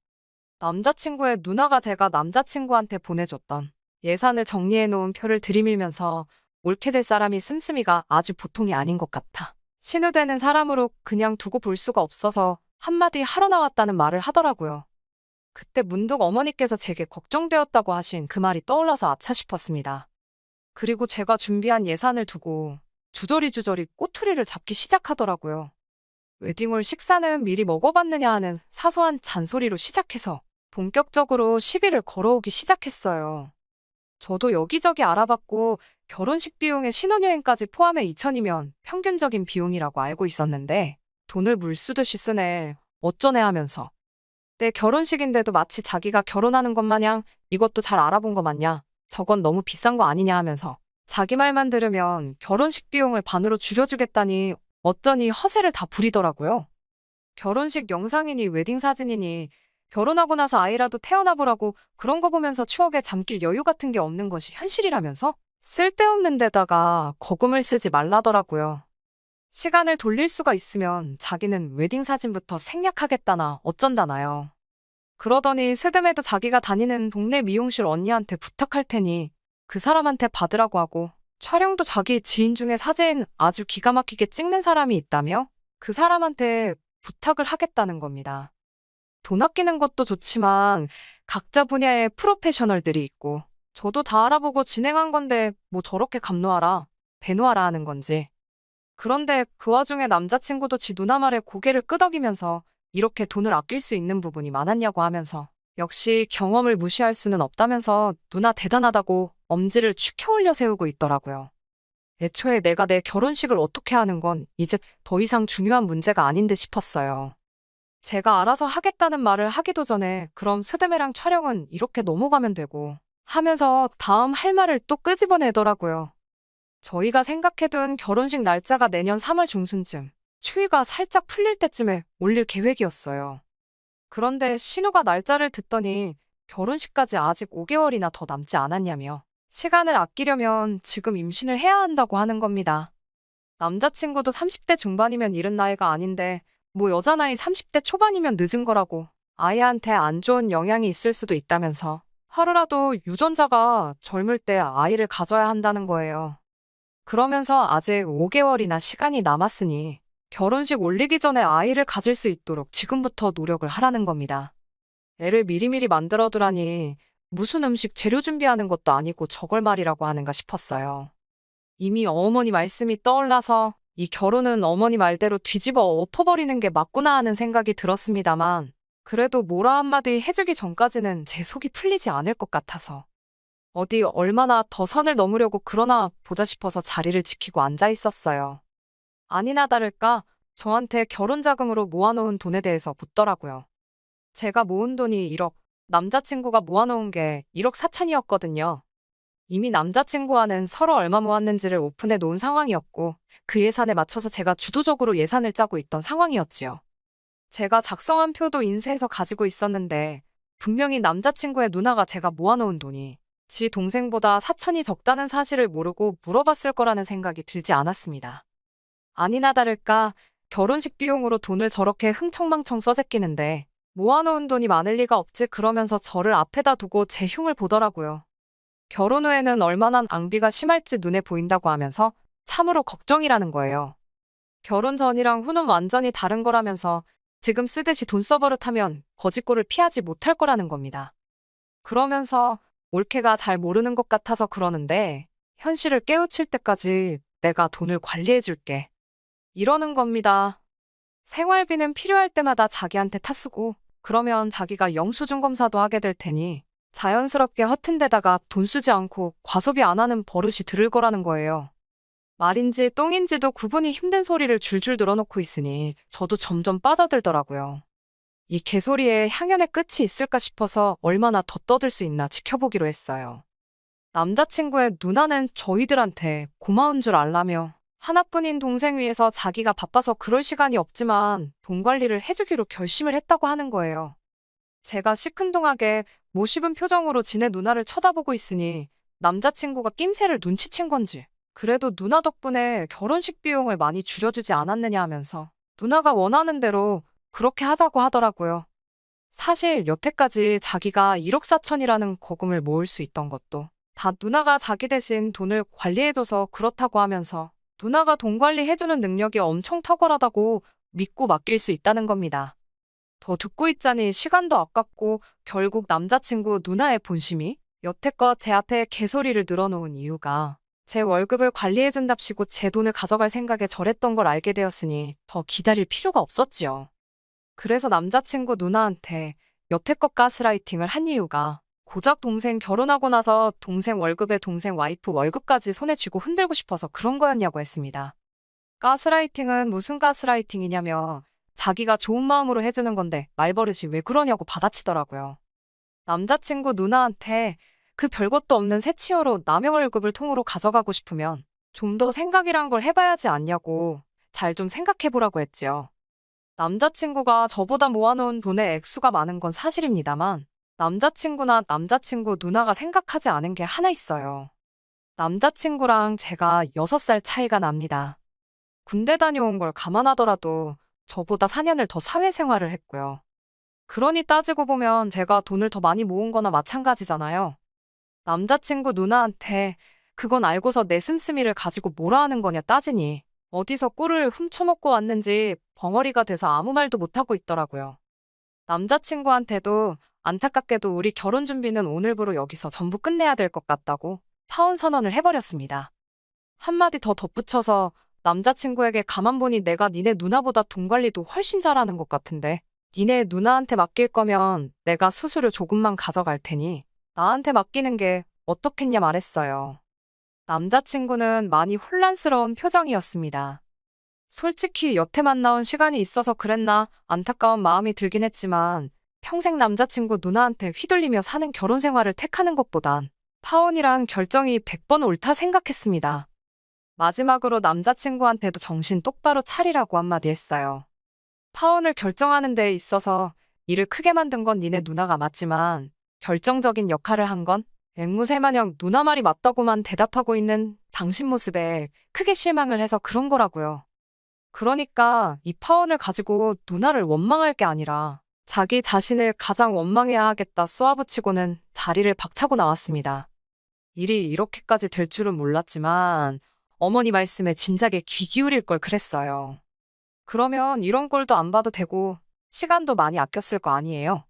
남자친구의 누나가 제가 남자친구한테 보내줬던 예산을 정리해 놓은 표를 들이밀면서 옳게 될 사람이 씀씀이가 아주 보통이 아닌 것 같아. 신우되는 사람으로 그냥 두고 볼 수가 없어서 한마디 하러 나왔다는 말을 하더라고요. 그때 문득 어머니께서 제게 걱정되었다고 하신 그 말이 떠올라서 아차 싶었습니다. 그리고 제가 준비한 예산을 두고 주저리 꼬투리를 잡기 시작하더라고요. 웨딩홀 식사는 미리 먹어봤느냐 하는 사소한 잔소리로 시작해서 본격적으로 시비를 걸어오기 시작했어요. 저도 여기저기 알아봤고 결혼식 비용에 신혼여행까지 포함해 2천이면 평균적인 비용이라고 알고 있었는데 돈을 물 쓰듯이 쓰네. 어쩌네 하면서. 내 결혼식인데도 마치 자기가 결혼하는 것 마냥 이것도 잘 알아본 것 같냐. 저건 너무 비싼 거 아니냐 하면서 자기 말만 들으면 결혼식 비용을 반으로 줄여주겠다니 어쩌니 허세를 다 부리더라고요. 결혼식 영상이니 웨딩 사진이니 결혼하고 나서 아이라도 태어나 보라고 그런 거 보면서 추억에 잠길 여유 같은 게 없는 것이 현실이라면서 쓸데없는 데다가 거금을 쓰지 말라더라고요. 시간을 돌릴 수가 있으면 자기는 웨딩 사진부터 생략하겠다나 어쩐다나요. 그러더니 스드메도 자기가 다니는 동네 미용실 언니한테 부탁할 테니 그 사람한테 받으라고 하고 촬영도 자기 지인 중에 사진 아주 기가 막히게 찍는 사람이 있다며 그 사람한테 부탁을 하겠다는 겁니다. 돈 아끼는 것도 좋지만 각자 분야의 프로페셔널들이 있고 저도 다 알아보고 진행한 건데 뭐 저렇게 감노하라, 배노하라 하는 건지. 그런데 그 와중에 남자친구도 지 누나 말에 고개를 끄덕이면서 이렇게 돈을 아낄 수 있는 부분이 많았냐고 하면서 역시 경험을 무시할 수는 없다면서 누나 대단하다고 엄지를 축혀 올려 세우고 있더라고요. 애초에 내가 내 결혼식을 어떻게 하는 건 이제 더 이상 중요한 문제가 아닌 듯 싶었어요. 제가 알아서 하겠다는 말을 하기도 전에 그럼 스드메랑 촬영은 이렇게 넘어가면 되고 하면서 다음 할 말을 또 끄집어내더라고요. 저희가 생각해둔 결혼식 날짜가 내년 3월 중순쯤 추위가 살짝 풀릴 때쯤에 올릴 계획이었어요. 그런데 신우가 날짜를 듣더니 결혼식까지 아직 5개월이나 더 남지 않았냐며 시간을 아끼려면 지금 임신을 해야 한다고 하는 겁니다. 남자친구도 30대 중반이면 이른 나이가 아닌데 뭐 여자 나이 30대 초반이면 늦은 거라고 아이한테 안 좋은 영향이 있을 수도 있다면서 하루라도 유전자가 젊을 때 아이를 가져야 한다는 거예요. 그러면서 아직 5개월이나 시간이 남았으니 결혼식 올리기 전에 아이를 가질 수 있도록 지금부터 노력을 하라는 겁니다. 애를 미리미리 만들어두라니 무슨 음식 재료 준비하는 것도 아니고 저걸 말이라고 하는가 싶었어요. 이미 어머니 말씀이 떠올라서 이 결혼은 어머니 말대로 뒤집어 엎어버리는 게 맞구나 하는 생각이 들었습니다만 그래도 뭐라 한마디 해주기 전까지는 제 속이 풀리지 않을 것 같아서 어디 얼마나 더 선을 넘으려고 그러나 보자 싶어서 자리를 지키고 앉아 있었어요. 아니나 다를까 저한테 결혼 자금으로 모아놓은 돈에 대해서 묻더라고요. 제가 모은 돈이 1억, 남자친구가 모아놓은 게 1억 4천이었거든요. 이미 남자친구와는 서로 얼마 모았는지를 오픈해 놓은 상황이었고 그 예산에 맞춰서 제가 주도적으로 예산을 짜고 있던 상황이었지요. 제가 작성한 표도 인쇄해서 가지고 있었는데 분명히 남자친구의 누나가 제가 모아놓은 돈이 지 동생보다 4천이 적다는 사실을 모르고 물어봤을 거라는 생각이 들지 않았습니다. 아니나 다를까 결혼식 비용으로 돈을 저렇게 흥청망청 써제끼는데 모아놓은 돈이 많을 리가 없지 그러면서 저를 앞에다 두고 제 흉을 보더라고요. 결혼 후에는 얼마나 낭비가 심할지 눈에 보인다고 하면서 참으로 걱정이라는 거예요. 결혼 전이랑 후는 완전히 다른 거라면서 지금 쓰듯이 돈 써버릇하면 거짓골을 피하지 못할 거라는 겁니다. 그러면서 올케가 잘 모르는 것 같아서 그러는데 현실을 깨우칠 때까지 내가 돈을 관리해줄게. 이러는 겁니다. 생활비는 필요할 때마다 자기한테 타쓰고 그러면 자기가 영수증 검사도 하게 될 테니 자연스럽게 허튼 데다가 돈 쓰지 않고 과소비 안 하는 버릇이 들을 거라는 거예요. 말인지 똥인지도 구분이 힘든 소리를 줄줄 늘어놓고 있으니 저도 점점 빠져들더라고요. 이 개소리에 향연의 끝이 있을까 싶어서 얼마나 더 떠들 수 있나 지켜보기로 했어요. 남자친구의 누나는 저희들한테 고마운 줄 알라며 하나뿐인 동생 위해서 자기가 바빠서 그럴 시간이 없지만 돈 관리를 해주기로 결심을 했다고 하는 거예요. 제가 시큰둥하게 못 씹은 표정으로 지네 누나를 쳐다보고 있으니 남자친구가 낌새를 눈치챈 건지 그래도 누나 덕분에 결혼식 비용을 많이 줄여주지 않았느냐 하면서 누나가 원하는 대로 그렇게 하자고 하더라고요. 사실 여태까지 자기가 1억 4천이라는 거금을 모을 수 있던 것도 다 누나가 자기 대신 돈을 관리해줘서 그렇다고 하면서 누나가 돈 관리해주는 능력이 엄청 탁월하다고 믿고 맡길 수 있다는 겁니다. 더 듣고 있자니 시간도 아깝고 결국 남자친구 누나의 본심이 여태껏 제 앞에 개소리를 늘어놓은 이유가 제 월급을 관리해준답시고 제 돈을 가져갈 생각에 저랬던 걸 알게 되었으니 더 기다릴 필요가 없었지요. 그래서 남자친구 누나한테 여태껏 가스라이팅을 한 이유가 고작 동생 결혼하고 나서 동생 월급에 동생 와이프 월급까지 손에 쥐고 흔들고 싶어서 그런 거였냐고 했습니다. 가스라이팅은 무슨 가스라이팅이냐며 자기가 좋은 마음으로 해주는 건데 말버릇이 왜 그러냐고 받아치더라고요. 남자친구 누나한테 그 별것도 없는 새치어로 남의 월급을 통으로 가져가고 싶으면 좀 더 생각이란 걸 해봐야지 않냐고 잘 좀 생각해보라고 했지요. 남자친구가 저보다 모아놓은 돈의 액수가 많은 건 사실입니다만 남자친구나 남자친구 누나가 생각하지 않은 게 하나 있어요. 남자친구랑 제가 6살 차이가 납니다. 군대 다녀온 걸 감안하더라도 저보다 4년을 더 사회생활을 했고요. 그러니 따지고 보면 제가 돈을 더 많이 모은 거나 마찬가지잖아요. 남자친구 누나한테 그건 알고서 내 씀씀이를 가지고 뭐라 하는 거냐 따지니 어디서 꿀을 훔쳐먹고 왔는지 벙어리가 돼서 아무 말도 못하고 있더라고요. 남자친구한테도 안타깝게도 우리 결혼 준비는 오늘부로 여기서 전부 끝내야 될 것 같다고 파혼 선언을 해버렸습니다. 한마디 더 덧붙여서 남자친구에게 가만 보니 내가 니네 누나보다 돈 관리도 훨씬 잘하는 것 같은데. 니네 누나한테 맡길 거면 내가 수수료 조금만 가져갈 테니 나한테 맡기는 게 어떻겠냐 말했어요. 남자친구는 많이 혼란스러운 표정이었습니다. 솔직히 여태 만나온 시간이 있어서 그랬나 안타까운 마음이 들긴 했지만 평생 남자친구 누나한테 휘둘리며 사는 결혼 생활을 택하는 것보단 파혼이란 결정이 100번 옳다 생각했습니다. 마지막으로 남자친구한테도 정신 똑바로 차리라고 한마디 했어요. 파혼을 결정하는 데 있어서 일을 크게 만든 건 니네 누나가 맞지만 결정적인 역할을 한 건 앵무새마냥 누나 말이 맞다고만 대답하고 있는 당신 모습에 크게 실망을 해서 그런 거라고요. 그러니까 이 파혼을 가지고 누나를 원망할 게 아니라 자기 자신을 가장 원망해야 하겠다 쏘아붙이고는 자리를 박차고 나왔습니다. 일이 이렇게까지 될 줄은 몰랐지만 어머니 말씀에 진작에 귀 기울일 걸 그랬어요. 그러면 이런 꼴도 안 봐도 되고 시간도 많이 아꼈을 거 아니에요.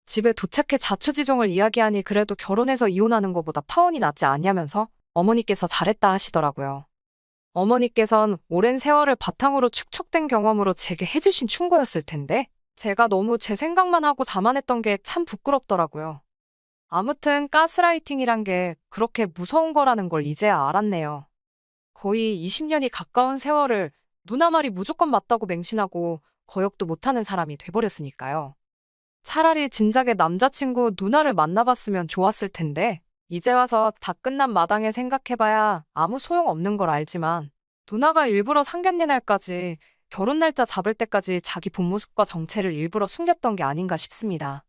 집에 도착해 자초지종을 이야기하니 그래도 결혼해서 이혼하는 것보다 파혼이 낫지 않냐면서 어머니께서 잘했다 하시더라고요. 어머니께선 오랜 세월을 바탕으로 축적된 경험으로 제게 해주신 충고였을 텐데 제가 너무 제 생각만 하고 자만했던 게 참 부끄럽더라고요. 아무튼 가스라이팅이란 게 그렇게 무서운 거라는 걸 이제야 알았네요. 거의 20년이 가까운 세월을 누나 말이 무조건 맞다고 맹신하고 거역도 못하는 사람이 돼버렸으니까요. 차라리 진작에 남자친구 누나를 만나봤으면 좋았을 텐데 이제 와서 다 끝난 마당에 생각해봐야 아무 소용없는 걸 알지만 누나가 일부러 상견례 날까지 결혼 날짜 잡을 때까지 자기 본 모습과 정체를 일부러 숨겼던 게 아닌가 싶습니다.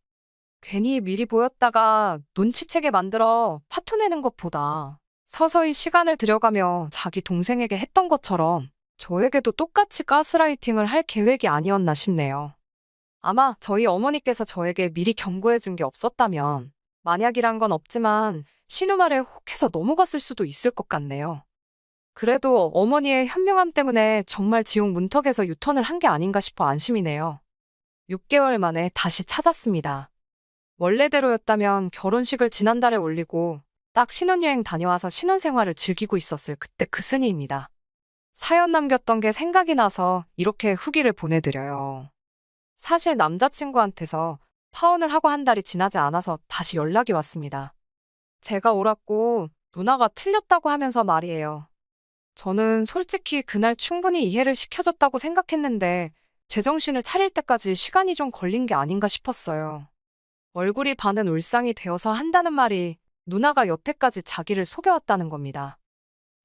괜히 미리 보였다가 눈치채게 만들어 파토내는 것보다 서서히 시간을 들여가며 자기 동생에게 했던 것처럼 저에게도 똑같이 가스라이팅을 할 계획이 아니었나 싶네요. 아마 저희 어머니께서 저에게 미리 경고해 준 게 없었다면 만약이란 건 없지만 신우 말에 혹해서 넘어갔을 수도 있을 것 같네요. 그래도 어머니의 현명함 때문에 정말 지옥 문턱에서 유턴을 한 게 아닌가 싶어 안심이네요. 6개월 만에 다시 찾았습니다. 원래대로였다면 결혼식을 지난달에 올리고 딱 신혼여행 다녀와서 신혼생활을 즐기고 있었을 그때 그 스니입니다. 사연 남겼던 게 생각이 나서 이렇게 후기를 보내드려요. 사실 남자친구한테서 파혼을 하고 한 달이 지나지 않아서 다시 연락이 왔습니다. 제가 옳았고 누나가 틀렸다고 하면서 말이에요. 저는 솔직히 그날 충분히 이해를 시켜줬다고 생각했는데 제정신을 차릴 때까지 시간이 좀 걸린 게 아닌가 싶었어요. 얼굴이 반은 울상이 되어서 한다는 말이 누나가 여태까지 자기를 속여왔다는 겁니다.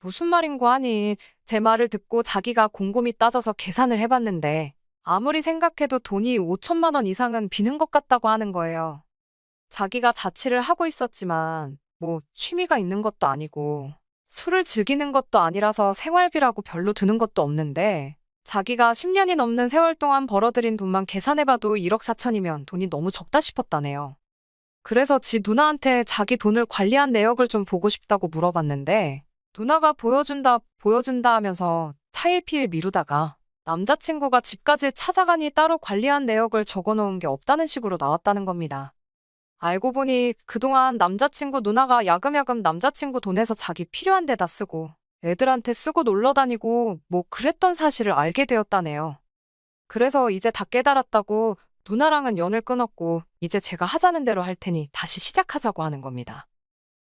무슨 말인고 하니 제 말을 듣고 자기가 곰곰이 따져서 계산을 해봤는데 아무리 생각해도 돈이 5천만 원 이상은 비는 것 같다고 하는 거예요. 자기가 자취를 하고 있었지만 뭐 취미가 있는 것도 아니고 술을 즐기는 것도 아니라서 생활비라고 별로 드는 것도 없는데 자기가 10년이 넘는 세월 동안 벌어들인 돈만 계산해봐도 1억 4천이면 돈이 너무 적다 싶었다네요. 그래서 지 누나한테 자기 돈을 관리한 내역을 좀 보고 싶다고 물어봤는데 누나가 보여준다 하면서 차일피일 미루다가 남자친구가 집까지 찾아가니 따로 관리한 내역을 적어놓은 게 없다는 식으로 나왔다는 겁니다. 알고 보니 그동안 남자친구 누나가 야금야금 남자친구 돈에서 자기 필요한 데다 쓰고 애들한테 쓰고 놀러 다니고 뭐 그랬던 사실을 알게 되었다네요. 그래서 이제 다 깨달았다고 누나랑은 연을 끊었고 이제 제가 하자는 대로 할 테니 다시 시작하자고 하는 겁니다.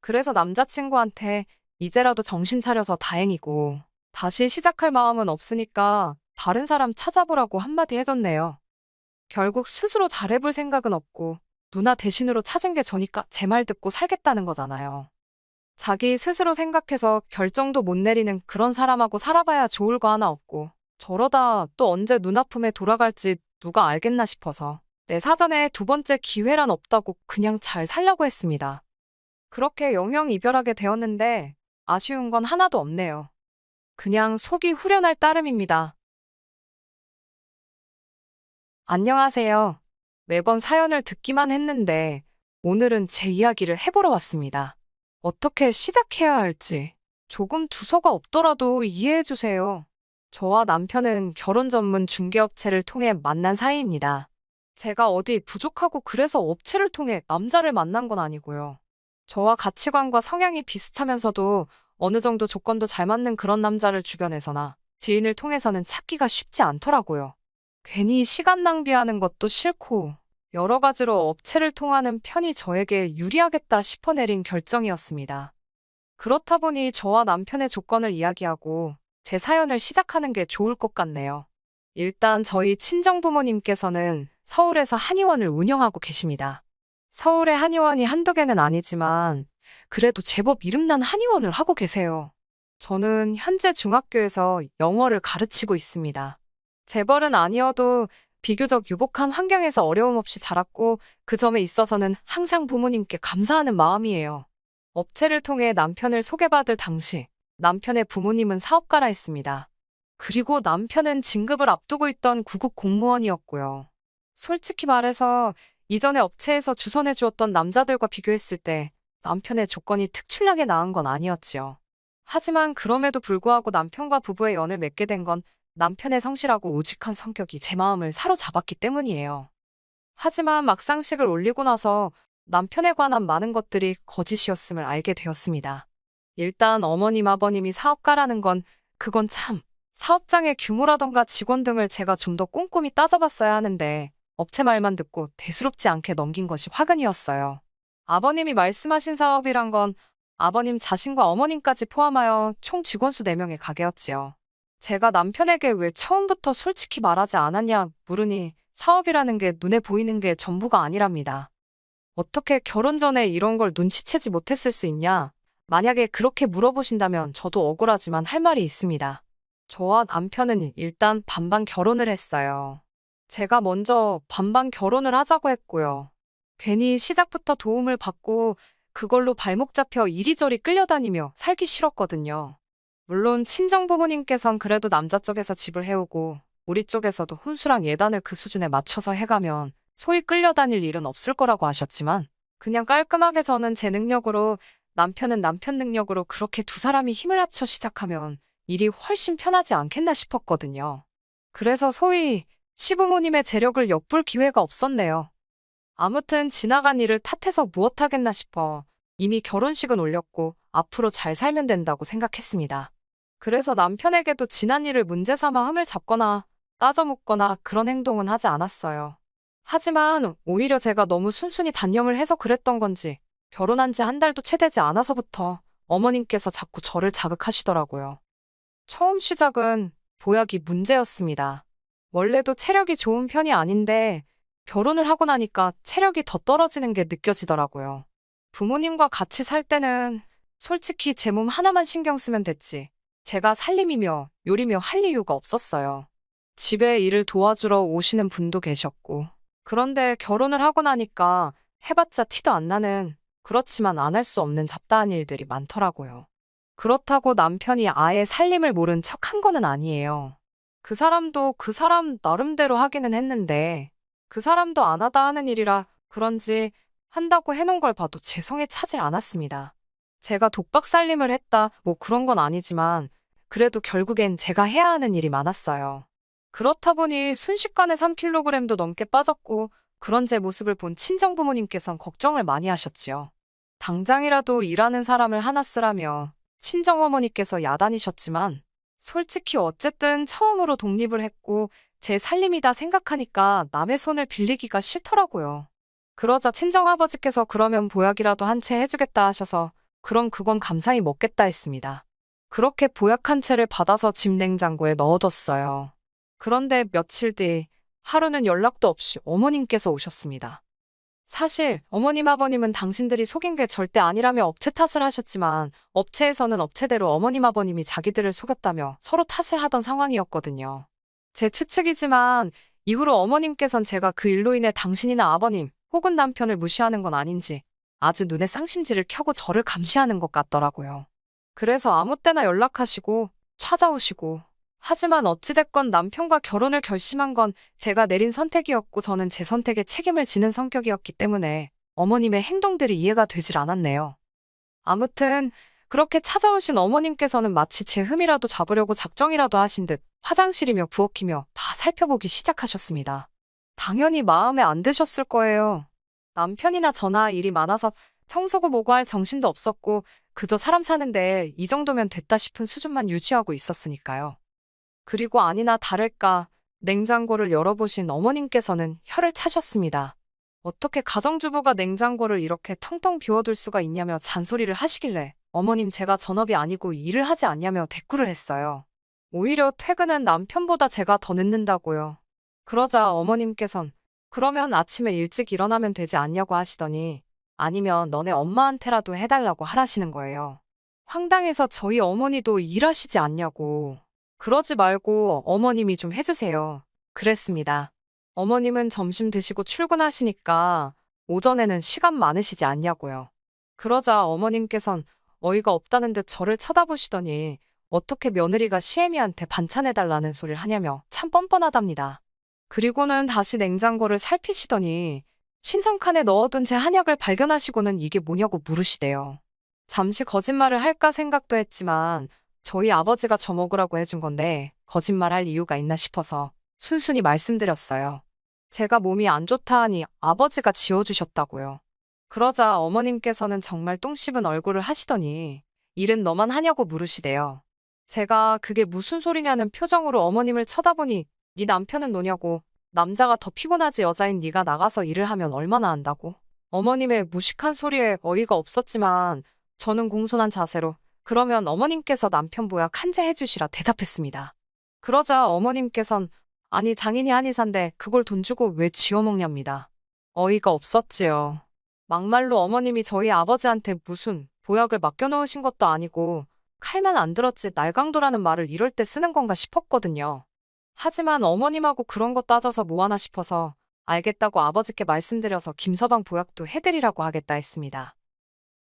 그래서 남자친구한테 이제라도 정신 차려서 다행이고 다시 시작할 마음은 없으니까 다른 사람 찾아보라고 한마디 해줬네요. 결국 스스로 잘해볼 생각은 없고 누나 대신으로 찾은 게 저니까 제 말 듣고 살겠다는 거잖아요. 자기 스스로 생각해서 결정도 못 내리는 그런 사람하고 살아봐야 좋을 거 하나 없고 저러다 또 언제 누나 품에 돌아갈지 누가 알겠나 싶어서 내 사전에 두 번째 기회란 없다고 그냥 잘 살려고 했습니다. 그렇게 영영 이별하게 되었는데 아쉬운 건 하나도 없네요. 그냥 속이 후련할 따름입니다. 안녕하세요. 매번 사연을 듣기만 했는데 오늘은 제 이야기를 해보러 왔습니다. 어떻게 시작해야 할지 조금 두서가 없더라도 이해해주세요. 저와 남편은 결혼 전문 중개업체를 통해 만난 사이입니다. 제가 어디 부족하고 그래서 업체를 통해 남자를 만난 건 아니고요. 저와 가치관과 성향이 비슷하면서도 어느 정도 조건도 잘 맞는 그런 남자를 주변에서나 지인을 통해서는 찾기가 쉽지 않더라고요. 괜히 시간 낭비하는 것도 싫고 여러 가지로 업체를 통하는 편이 저에게 유리하겠다 싶어 내린 결정이었습니다. 그렇다 보니 저와 남편의 조건을 이야기하고 제 사연을 시작하는 게 좋을 것 같네요. 일단 저희 친정부모님께서는 서울에서 한의원을 운영하고 계십니다. 서울의 한의원이 한두 개는 아니지만 그래도 제법 이름난 한의원을 하고 계세요. 저는 현재 중학교에서 영어를 가르치고 있습니다. 재벌은 아니어도 비교적 유복한 환경에서 어려움 없이 자랐고 그 점에 있어서는 항상 부모님께 감사하는 마음이에요. 업체를 통해 남편을 소개받을 당시 남편의 부모님은 사업가라 했습니다. 그리고 남편은 진급을 앞두고 있던 구급 공무원이었고요. 솔직히 말해서 이전에 업체에서 주선해 주었던 남자들과 비교했을 때 남편의 조건이 특출나게 나은 건 아니었지요. 하지만 그럼에도 불구하고 남편과 부부의 연을 맺게 된 건 남편의 성실하고 우직한 성격이 제 마음을 사로잡았기 때문이에요. 하지만 막상식을 올리고 나서 남편에 관한 많은 것들이 거짓이었음을 알게 되었습니다. 일단 어머님, 아버님이 사업가라는 건 그건 참 사업장의 규모라던가 직원 등을 제가 좀 더 꼼꼼히 따져봤어야 하는데 업체 말만 듣고 대수롭지 않게 넘긴 것이 화근이었어요. 아버님이 말씀하신 사업이란 건 아버님 자신과 어머님까지 포함하여 총 직원 수 4명의 가게였지요. 제가 남편에게 왜 처음부터 솔직히 말하지 않았냐 물으니 사업이라는 게 눈에 보이는 게 전부가 아니랍니다. 어떻게 결혼 전에 이런 걸 눈치채지 못했을 수 있냐? 만약에 그렇게 물어보신다면 저도 억울하지만 할 말이 있습니다. 저와 남편은 일단 반반 결혼을 했어요. 제가 먼저 반반 결혼을 하자고 했고요. 괜히 시작부터 도움을 받고 그걸로 발목 잡혀 이리저리 끌려다니며 살기 싫었거든요. 물론 친정부모님께선 그래도 남자 쪽에서 집을 해오고 우리 쪽에서도 혼수랑 예단을 그 수준에 맞춰서 해가면 소위 끌려다닐 일은 없을 거라고 하셨지만 그냥 깔끔하게 저는 제 능력으로 남편은 남편 능력으로 그렇게 두 사람이 힘을 합쳐 시작하면 일이 훨씬 편하지 않겠나 싶었거든요. 그래서 소위 시부모님의 재력을 엿볼 기회가 없었네요. 아무튼 지나간 일을 탓해서 무엇하겠나 싶어 이미 결혼식은 올렸고 앞으로 잘 살면 된다고 생각했습니다. 그래서 남편에게도 지난 일을 문제 삼아 흠을 잡거나 따져묻거나 그런 행동은 하지 않았어요. 하지만 오히려 제가 너무 순순히 단념을 해서 그랬던 건지 결혼한 지 한 달도 채 되지 않아서부터 어머님께서 자꾸 저를 자극하시더라고요. 처음 시작은 보약이 문제였습니다. 원래도 체력이 좋은 편이 아닌데 결혼을 하고 나니까 체력이 더 떨어지는 게 느껴지더라고요. 부모님과 같이 살 때는 솔직히 제 몸 하나만 신경 쓰면 됐지. 제가 살림이며 요리며 할 이유가 없었어요. 집에 일을 도와주러 오시는 분도 계셨고. 그런데 결혼을 하고 나니까 해봤자 티도 안 나는 그렇지만 안 할 수 없는 잡다한 일들이 많더라고요. 그렇다고 남편이 아예 살림을 모른 척 한 거는 아니에요. 그 사람도 그 사람 나름대로 하기는 했는데 그 사람도 안 하다 하는 일이라 그런지 한다고 해놓은 걸 봐도 제 성에 차질 않았습니다. 제가 독박 살림을 했다 뭐 그런 건 아니지만 그래도 결국엔 제가 해야 하는 일이 많았어요. 그렇다 보니 순식간에 3kg도 넘게 빠졌고 그런 제 모습을 본 친정부모님께선 걱정을 많이 하셨지요. 당장이라도 일하는 사람을 하나 쓰라며 친정어머니께서 야단이셨지만 솔직히 어쨌든 처음으로 독립을 했고 제 살림이다 생각하니까 남의 손을 빌리기가 싫더라고요. 그러자 친정아버지께서 그러면 보약이라도 한 채 해주겠다 하셔서 그럼 그건 감사히 먹겠다 했습니다. 그렇게 보약 한 채를 받아서 집 냉장고에 넣어뒀어요. 그런데 며칠 뒤 하루는 연락도 없이 어머님께서 오셨습니다. 사실 어머님 아버님은 당신들이 속인 게 절대 아니라며 업체 탓을 하셨지만 업체에서는 업체대로 어머님 아버님이 자기들을 속였다며 서로 탓을 하던 상황이었거든요. 제 추측이지만 이후로 어머님께선 제가 그 일로 인해 당신이나 아버님 혹은 남편을 무시하는 건 아닌지 아주 눈에 쌍심지를 켜고 저를 감시하는 것 같더라고요. 그래서 아무 때나 연락하시고 찾아오시고 하지만 어찌됐건 남편과 결혼을 결심한 건 제가 내린 선택이었고 저는 제 선택에 책임을 지는 성격이었기 때문에 어머님의 행동들이 이해가 되질 않았네요. 아무튼 그렇게 찾아오신 어머님께서는 마치 제 흠이라도 잡으려고 작정이라도 하신 듯 화장실이며 부엌이며 다 살펴보기 시작하셨습니다. 당연히 마음에 안 드셨을 거예요. 남편이나 저나 일이 많아서 청소고 뭐고 할 정신도 없었고 그저 사람 사는데 이 정도면 됐다 싶은 수준만 유지하고 있었으니까요. 그리고 아니나 다를까 냉장고를 열어보신 어머님께서는 혀를 차셨습니다. 어떻게 가정주부가 냉장고를 이렇게 텅텅 비워둘 수가 있냐며 잔소리를 하시길래 어머님 제가 전업이 아니고 일을 하지 않냐며 대꾸를 했어요. 오히려 퇴근은 남편보다 제가 더 늦는다고요. 그러자 어머님께선 그러면 아침에 일찍 일어나면 되지 않냐고 하시더니 아니면 너네 엄마한테라도 해달라고 하라시는 거예요. 황당해서 저희 어머니도 일하시지 않냐고. 그러지 말고 어머님이 좀 해주세요. 그랬습니다. 어머님은 점심 드시고 출근하시니까 오전에는 시간 많으시지 않냐고요. 그러자 어머님께선 어이가 없다는 듯 저를 쳐다보시더니 어떻게 며느리가 시애미한테 반찬해달라는 소리를 하냐며 참 뻔뻔하답니다. 그리고는 다시 냉장고를 살피시더니 신성칸에 넣어둔 제 한약을 발견하시고는 이게 뭐냐고 물으시대요. 잠시 거짓말을 할까 생각도 했지만 저희 아버지가 저 먹으라고 해준 건데 거짓말할 이유가 있나 싶어서 순순히 말씀드렸어요. 제가 몸이 안 좋다 하니 아버지가 지어주셨다고요. 그러자 어머님께서는 정말 똥 씹은 얼굴을 하시더니 일은 너만 하냐고 물으시대요. 제가 그게 무슨 소리냐는 표정으로 어머님을 쳐다보니 네 남편은 노냐고 남자가 더 피곤하지 여자인 네가 나가서 일을 하면 얼마나 한다고. 어머님의 무식한 소리에 어이가 없었지만 저는 공손한 자세로 그러면 어머님께서 남편 보약 한 제 해주시라 대답했습니다. 그러자 어머님께선 아니 장인이 한의사인데 그걸 돈 주고 왜 지어 먹냐입니다. 어이가 없었지요. 막말로 어머님이 저희 아버지한테 무슨 보약을 맡겨놓으신 것도 아니고 칼만 안 들었지 날강도라는 말을 이럴 때 쓰는 건가 싶었거든요. 하지만 어머님하고 그런 거 따져서 뭐하나 싶어서 알겠다고 아버지께 말씀드려서 김서방 보약도 해드리라고 하겠다 했습니다.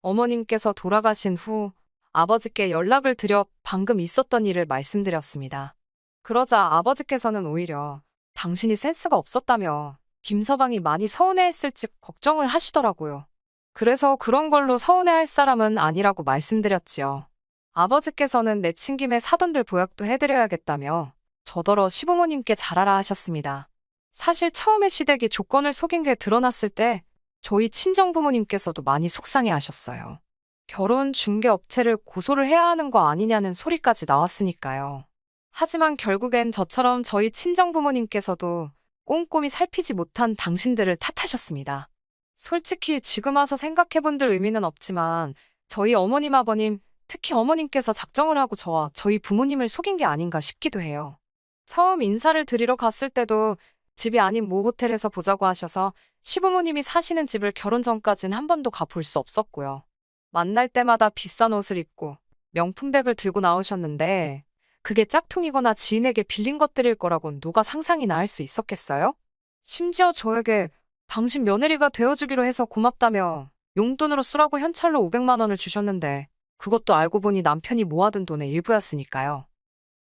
어머님께서 돌아가신 후 아버지께 연락을 드려 방금 있었던 일을 말씀드렸습니다. 그러자 아버지께서는 오히려 당신이 센스가 없었다며 김서방이 많이 서운해했을지 걱정을 하시더라고요. 그래서 그런 걸로 서운해할 사람은 아니라고 말씀드렸지요. 아버지께서는 내친 김에 사돈들 보약도 해드려야겠다며 저더러 시부모님께 잘하라 하셨습니다. 사실 처음에 시댁이 조건을 속인 게 드러났을 때 저희 친정부모님께서도 많이 속상해 하셨어요. 결혼 중개업체를 고소를 해야 하는 거 아니냐는 소리까지 나왔으니까요. 하지만 결국엔 저처럼 저희 친정부모님께서도 꼼꼼히 살피지 못한 당신들을 탓하셨습니다. 솔직히 지금 와서 생각해본들 의미는 없지만 저희 어머님 아버님 특히 어머님께서 작정을 하고 저와 저희 부모님을 속인 게 아닌가 싶기도 해요. 처음 인사를 드리러 갔을 때도 집이 아닌 모 호텔에서 보자고 하셔서 시부모님이 사시는 집을 결혼 전까진 한 번도 가볼 수 없었고요. 만날 때마다 비싼 옷을 입고 명품백을 들고 나오셨는데 그게 짝퉁이거나 지인에게 빌린 것들일 거라곤 누가 상상이나 할 수 있었겠어요? 심지어 저에게 당신 며느리가 되어주기로 해서 고맙다며 용돈으로 쓰라고 현찰로 500만 원을 주셨는데 그것도 알고 보니 남편이 모아둔 돈의 일부였으니까요.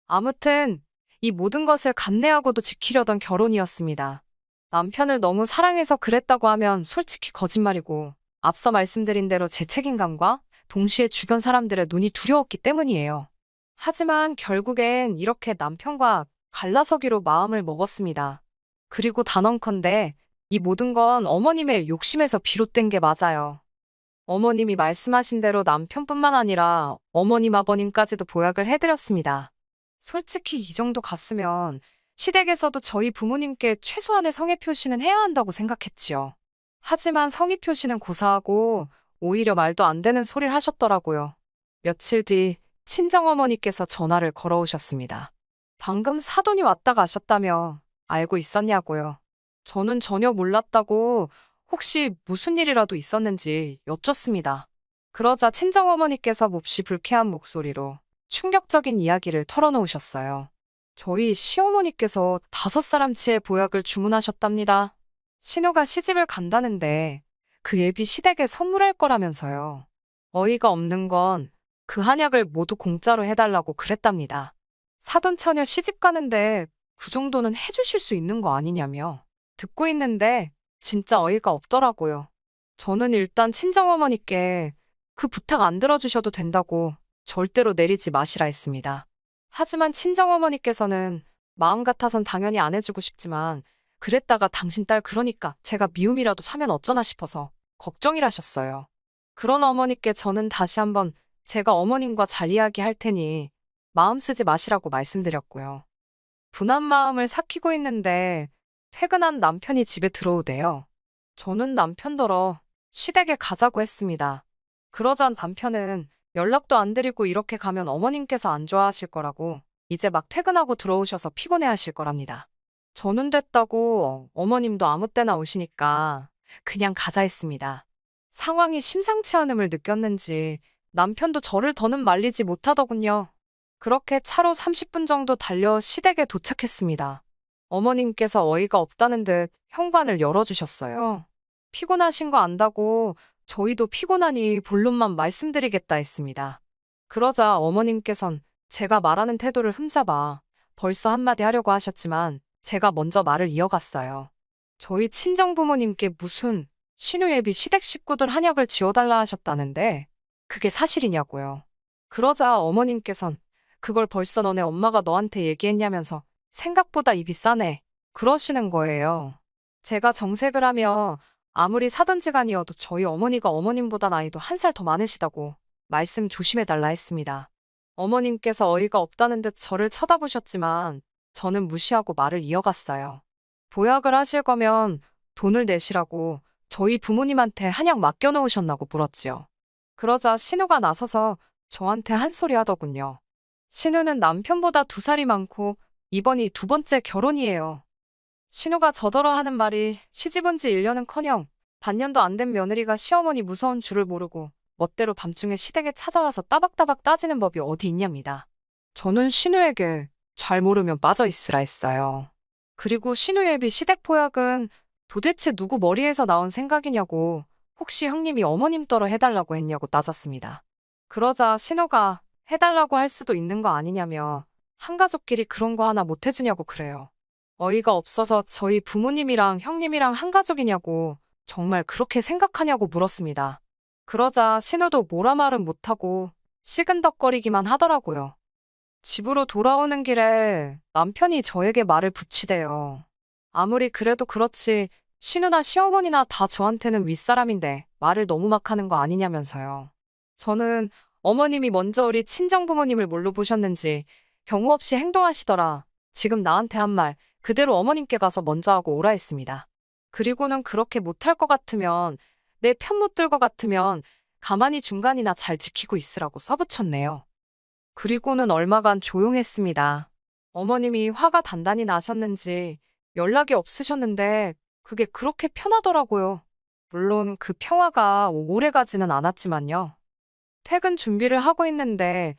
아무튼 이 모든 것을 감내하고도 지키려던 결혼이었습니다. 남편을 너무 사랑해서 그랬다고 하면 솔직히 거짓말이고 앞서 말씀드린 대로 제 책임감과 동시에 주변 사람들의 눈이 두려웠기 때문이에요. 하지만 결국엔 이렇게 남편과 갈라서기로 마음을 먹었습니다. 그리고 단언컨대 이 모든 건 어머님의 욕심에서 비롯된 게 맞아요. 어머님이 말씀하신 대로 남편뿐만 아니라 어머님 아버님까지도 보약을 해드렸습니다. 솔직히 이 정도 갔으면 시댁에서도 저희 부모님께 최소한의 성의 표시는 해야 한다고 생각했지요. 하지만 성의 표시는 고사하고 오히려 말도 안 되는 소리를 하셨더라고요. 며칠 뒤 친정어머니께서 전화를 걸어오셨습니다. 방금 사돈이 왔다 가셨다며 알고 있었냐고요. 저는 전혀 몰랐다고 혹시 무슨 일이라도 있었는지 여쭙습니다. 그러자 친정어머니께서 몹시 불쾌한 목소리로 충격적인 이야기를 털어놓으셨어요. 저희 시어머니께서 5사람치의 보약을 주문하셨답니다. 신우가 시집을 간다는데 그 예비 시댁에 선물할 거라면서요. 어이가 없는 건 그 한약을 모두 공짜로 해달라고 그랬답니다. 사돈 처녀 시집 가는데 그 정도는 해주실 수 있는 거 아니냐며 듣고 있는데 진짜 어이가 없더라고요. 저는 일단 친정어머니께 그 부탁 안 들어주셔도 된다고 절대로 내리지 마시라 했습니다. 하지만 친정어머니께서는 마음 같아선 당연히 안 해주고 싶지만 그랬다가 당신 딸 그러니까 제가 미움이라도 사면 어쩌나 싶어서 걱정이라셨어요. 그런 어머니께 저는 다시 한번 제가 어머님과 잘 이야기할 테니 마음 쓰지 마시라고 말씀드렸고요. 분한 마음을 삭히고 있는데 퇴근한 남편이 집에 들어오대요. 저는 남편더러 시댁에 가자고 했습니다. 그러자 남편은 연락도 안 드리고 이렇게 가면 어머님께서 안 좋아하실 거라고 이제 막 퇴근하고 들어오셔서 피곤해 하실 거랍니다. 저는 됐다고 어머님도 아무 때나 오시니까 그냥 가자 했습니다. 상황이 심상치 않음을 느꼈는지 남편도 저를 더는 말리지 못하더군요. 그렇게 차로 30분 정도 달려 시댁에 도착했습니다. 어머님께서 어이가 없다는 듯 현관을 열어주셨어요. 피곤하신 거 안다고 저희도 피곤하니 본론만 말씀드리겠다 했습니다. 그러자 어머님께선 제가 말하는 태도를 흠잡아 벌써 한마디 하려고 하셨지만 제가 먼저 말을 이어갔어요. 저희 친정부모님께 무슨 신우예비 시댁 식구들 한약을 지어달라 하셨다는데 그게 사실이냐고요. 그러자 어머님께선 그걸 벌써 너네 엄마가 너한테 얘기했냐면서 생각보다 입이 싸네. 그러시는 거예요. 제가 정색을 하며 아무리 사돈지간이어도 저희 어머니가 어머님보다 나이도 한 살 더 많으시다고 말씀 조심해달라 했습니다. 어머님께서 어이가 없다는 듯 저를 쳐다보셨지만 저는 무시하고 말을 이어갔어요. 보약을 하실 거면 돈을 내시라고 저희 부모님한테 한약 맡겨놓으셨나고 물었지요. 그러자 신우가 나서서 저한테 한 소리 하더군요. 신우는 남편보다 2살이 많고 이번이 2번째 결혼이에요. 신우가 저더러 하는 말이 시집 온 지 1년은커녕 반년도 안 된 며느리가 시어머니 무서운 줄을 모르고 멋대로 밤중에 시댁에 찾아와서 따박따박 따지는 법이 어디 있냐입니다. 저는 신우에게 잘 모르면 빠져 있으라 했어요. 그리고 신우예비 시댁 보약은 도대체 누구 머리에서 나온 생각이냐고 혹시 형님이 어머님 떨어 해달라고 했냐고 따졌습니다. 그러자 신우가 해달라고 할 수도 있는 거 아니냐며 한가족끼리 그런 거 하나 못 해주냐고 그래요. 어이가 없어서 저희 부모님이랑 형님이랑 한가족이냐고 정말 그렇게 생각하냐고 물었습니다. 그러자 신우도 뭐라 말은 못하고 시근덕거리기만 하더라고요. 집으로 돌아오는 길에 남편이 저에게 말을 붙이대요. 아무리 그래도 그렇지 신우나 시어머니나 다 저한테는 윗사람인데 말을 너무 막 하는 거 아니냐면서요. 저는 어머님이 먼저 우리 친정부모님을 뭘로 보셨는지 경우 없이 행동하시더라. 지금 나한테 한 말 그대로 어머님께 가서 먼저 하고 오라 했습니다. 그리고는 그렇게 못할 것 같으면 내 편 못 들 것 같으면 가만히 중간이나 잘 지키고 있으라고 써붙였네요. 그리고는 얼마간 조용했습니다. 어머님이 화가 단단히 나셨는지 연락이 없으셨는데 그게 그렇게 편하더라고요. 물론 그 평화가 오래가지는 않았지만요. 퇴근 준비를 하고 있는데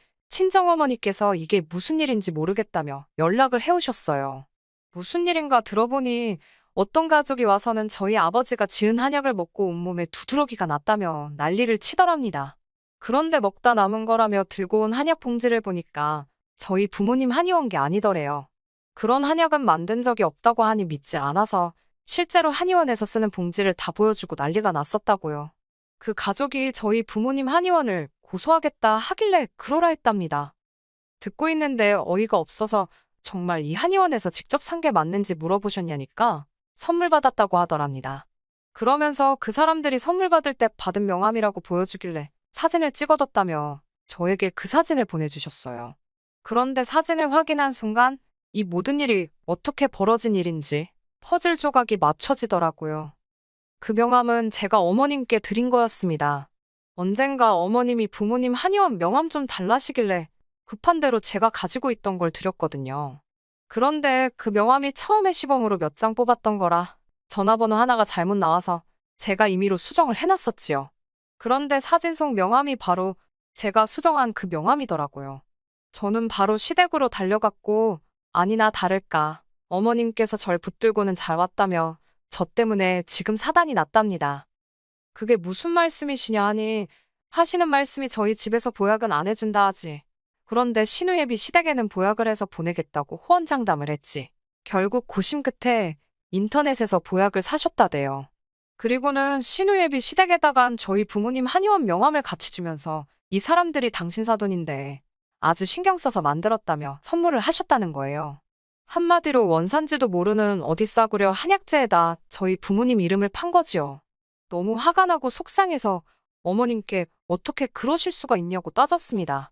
친정어머니께서 이게 무슨 일인지 모르겠다며 연락을 해오셨어요. 무슨 일인가 들어보니 어떤 가족이 와서는 저희 아버지가 지은 한약을 먹고 온몸에 두드러기가 났다며 난리를 치더랍니다. 그런데 먹다 남은 거라며 들고 온 한약 봉지를 보니까 저희 부모님 한의원 게 아니더래요. 그런 한약은 만든 적이 없다고 하니 믿지 않아서 실제로 한의원에서 쓰는 봉지를 다 보여주고 난리가 났었다고요. 그 가족이 저희 부모님 한의원을 고소하겠다 하길래 그러라 했답니다. 듣고 있는데 어이가 없어서 정말 이 한의원에서 직접 산 게 맞는지 물어보셨냐니까 선물 받았다고 하더랍니다. 그러면서 그 사람들이 선물 받을 때 받은 명함이라고 보여주길래 사진을 찍어뒀다며 저에게 그 사진을 보내주셨어요. 그런데 사진을 확인한 순간 이 모든 일이 어떻게 벌어진 일인지 퍼즐 조각이 맞춰지더라고요. 그 명함은 제가 어머님께 드린 거였습니다. 언젠가 어머님이 부모님 한의원 명함 좀 달라시길래 급한 대로 제가 가지고 있던 걸 드렸거든요. 그런데 그 명함이 처음에 시범으로 몇 장 뽑았던 거라 전화번호 하나가 잘못 나와서 제가 임의로 수정을 해놨었지요. 그런데 사진 속 명함이 바로 제가 수정한 그 명함이더라고요. 저는 바로 시댁으로 달려갔고 아니나 다를까 어머님께서 절 붙들고는 잘 왔다며 저 때문에 지금 사단이 났답니다. 그게 무슨 말씀이시냐 하니 하시는 말씀이 저희 집에서 보약은 안 해준다 하지. 그런데 신우예비 시댁에는 보약을 해서 보내겠다고 호언장담을 했지. 결국 고심 끝에 인터넷에서 보약을 사셨다대요. 그리고는 신우예비 시댁에다간 저희 부모님 한의원 명함을 같이 주면서 이 사람들이 당신 사돈인데 아주 신경 써서 만들었다며 선물을 하셨다는 거예요. 한마디로 원산지도 모르는 어디 싸구려 한약재에다 저희 부모님 이름을 판 거지요. 너무 화가 나고 속상해서 어머님께 어떻게 그러실 수가 있냐고 따졌습니다.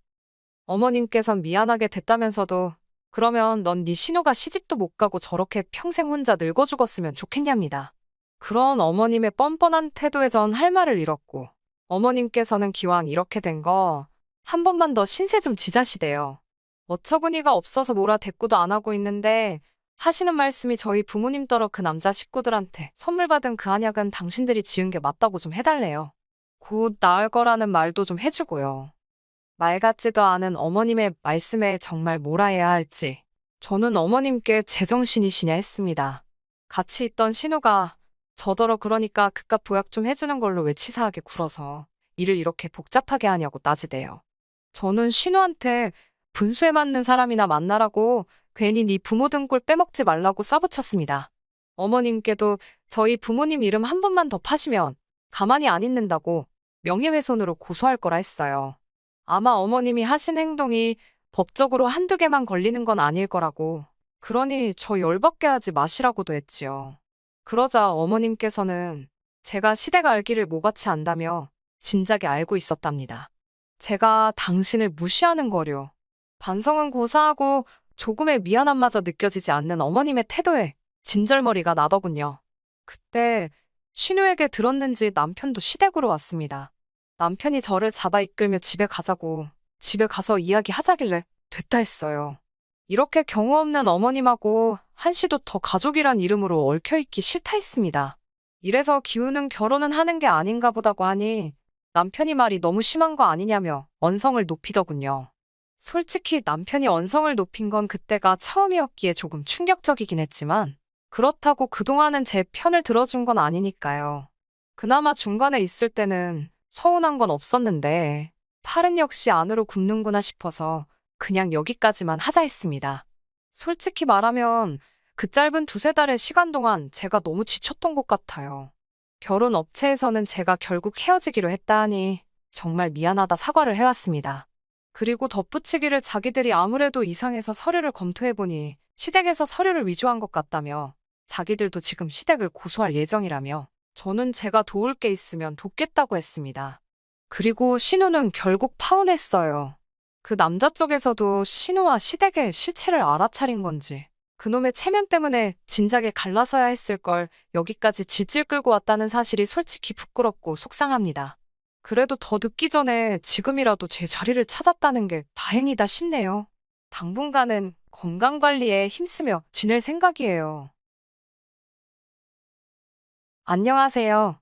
어머님께선 미안하게 됐다면서도 그러면 넌 네 신우가 시집도 못 가고 저렇게 평생 혼자 늙어 죽었으면 좋겠냐입니다. 그런 어머님의 뻔뻔한 태도에 전 할 말을 잃었고, 어머님께서는 기왕 이렇게 된 거 한 번만 더 신세 좀 지자시대요. 어처구니가 없어서 뭐라 대꾸도 안 하고 있는데 하시는 말씀이 저희 부모님 따라 그 남자 식구들한테 선물 받은 그 한약은 당신들이 지은 게 맞다고 좀 해달래요. 곧 나을 거라는 말도 좀 해주고요. 말 같지도 않은 어머님의 말씀에 정말 뭐라 해야 할지 저는 어머님께 제정신이시냐 했습니다. 같이 있던 신우가 저더러 그러니까 그깟 보약 좀 해주는 걸로 왜 치사하게 굴어서 일을 이렇게 복잡하게 하냐고 따지대요. 저는 신우한테 분수에 맞는 사람이나 만나라고 괜히 네 부모 등골 빼먹지 말라고 쏴붙였습니다. 어머님께도 저희 부모님 이름 한 번만 더 파시면 가만히 안 있는다고 명예훼손으로 고소할 거라 했어요. 아마 어머님이 하신 행동이 법적으로 한두 개만 걸리는 건 아닐 거라고. 그러니 저 열받게 하지 마시라고도 했지요. 그러자 어머님께서는 제가 시댁 알기를 뭐같이 안다며 진작에 알고 있었답니다. 제가 당신을 무시하는 거려. 반성은 고사하고 조금의 미안함마저 느껴지지 않는 어머님의 태도에 진절머리가 나더군요. 그때 신우에게 들었는지 남편도 시댁으로 왔습니다. 남편이 저를 잡아 이끌며 집에 가자고, 집에 가서 이야기하자길래 됐다 했어요. 이렇게 경우 없는 어머님하고 한시도 더 가족이란 이름으로 얽혀있기 싫다 했습니다. 이래서 기우는 결혼은 하는 게 아닌가 보다고 하니 남편이 말이 너무 심한 거 아니냐며 언성을 높이더군요. 솔직히 남편이 언성을 높인 건 그때가 처음이었기에 조금 충격적이긴 했지만 그렇다고 그동안은 제 편을 들어준 건 아니니까요. 그나마 중간에 있을 때는 서운한 건 없었는데 팔은 역시 안으로 굽는구나 싶어서 그냥 여기까지만 하자 했습니다. 솔직히 말하면 그 짧은 두세 달의 시간 동안 제가 너무 지쳤던 것 같아요. 결혼 업체에서는 제가 결국 헤어지기로 했다 하니 정말 미안하다 사과를 해왔습니다. 그리고 덧붙이기를 자기들이 아무래도 이상해서 서류를 검토해보니 시댁에서 서류를 위조한 것 같다며 자기들도 지금 시댁을 고소할 예정이라며 저는 제가 도울 게 있으면 돕겠다고 했습니다. 그리고 신우는 결국 파혼했어요. 그 남자 쪽에서도 신우와 시댁의 실체를 알아차린 건지 그놈의 체면 때문에 진작에 갈라서야 했을 걸 여기까지 질질 끌고 왔다는 사실이 솔직히 부끄럽고 속상합니다. 그래도 더 늦기 전에 지금이라도 제 자리를 찾았다는 게 다행이다 싶네요. 당분간은 건강관리에 힘쓰며 지낼 생각이에요. 안녕하세요.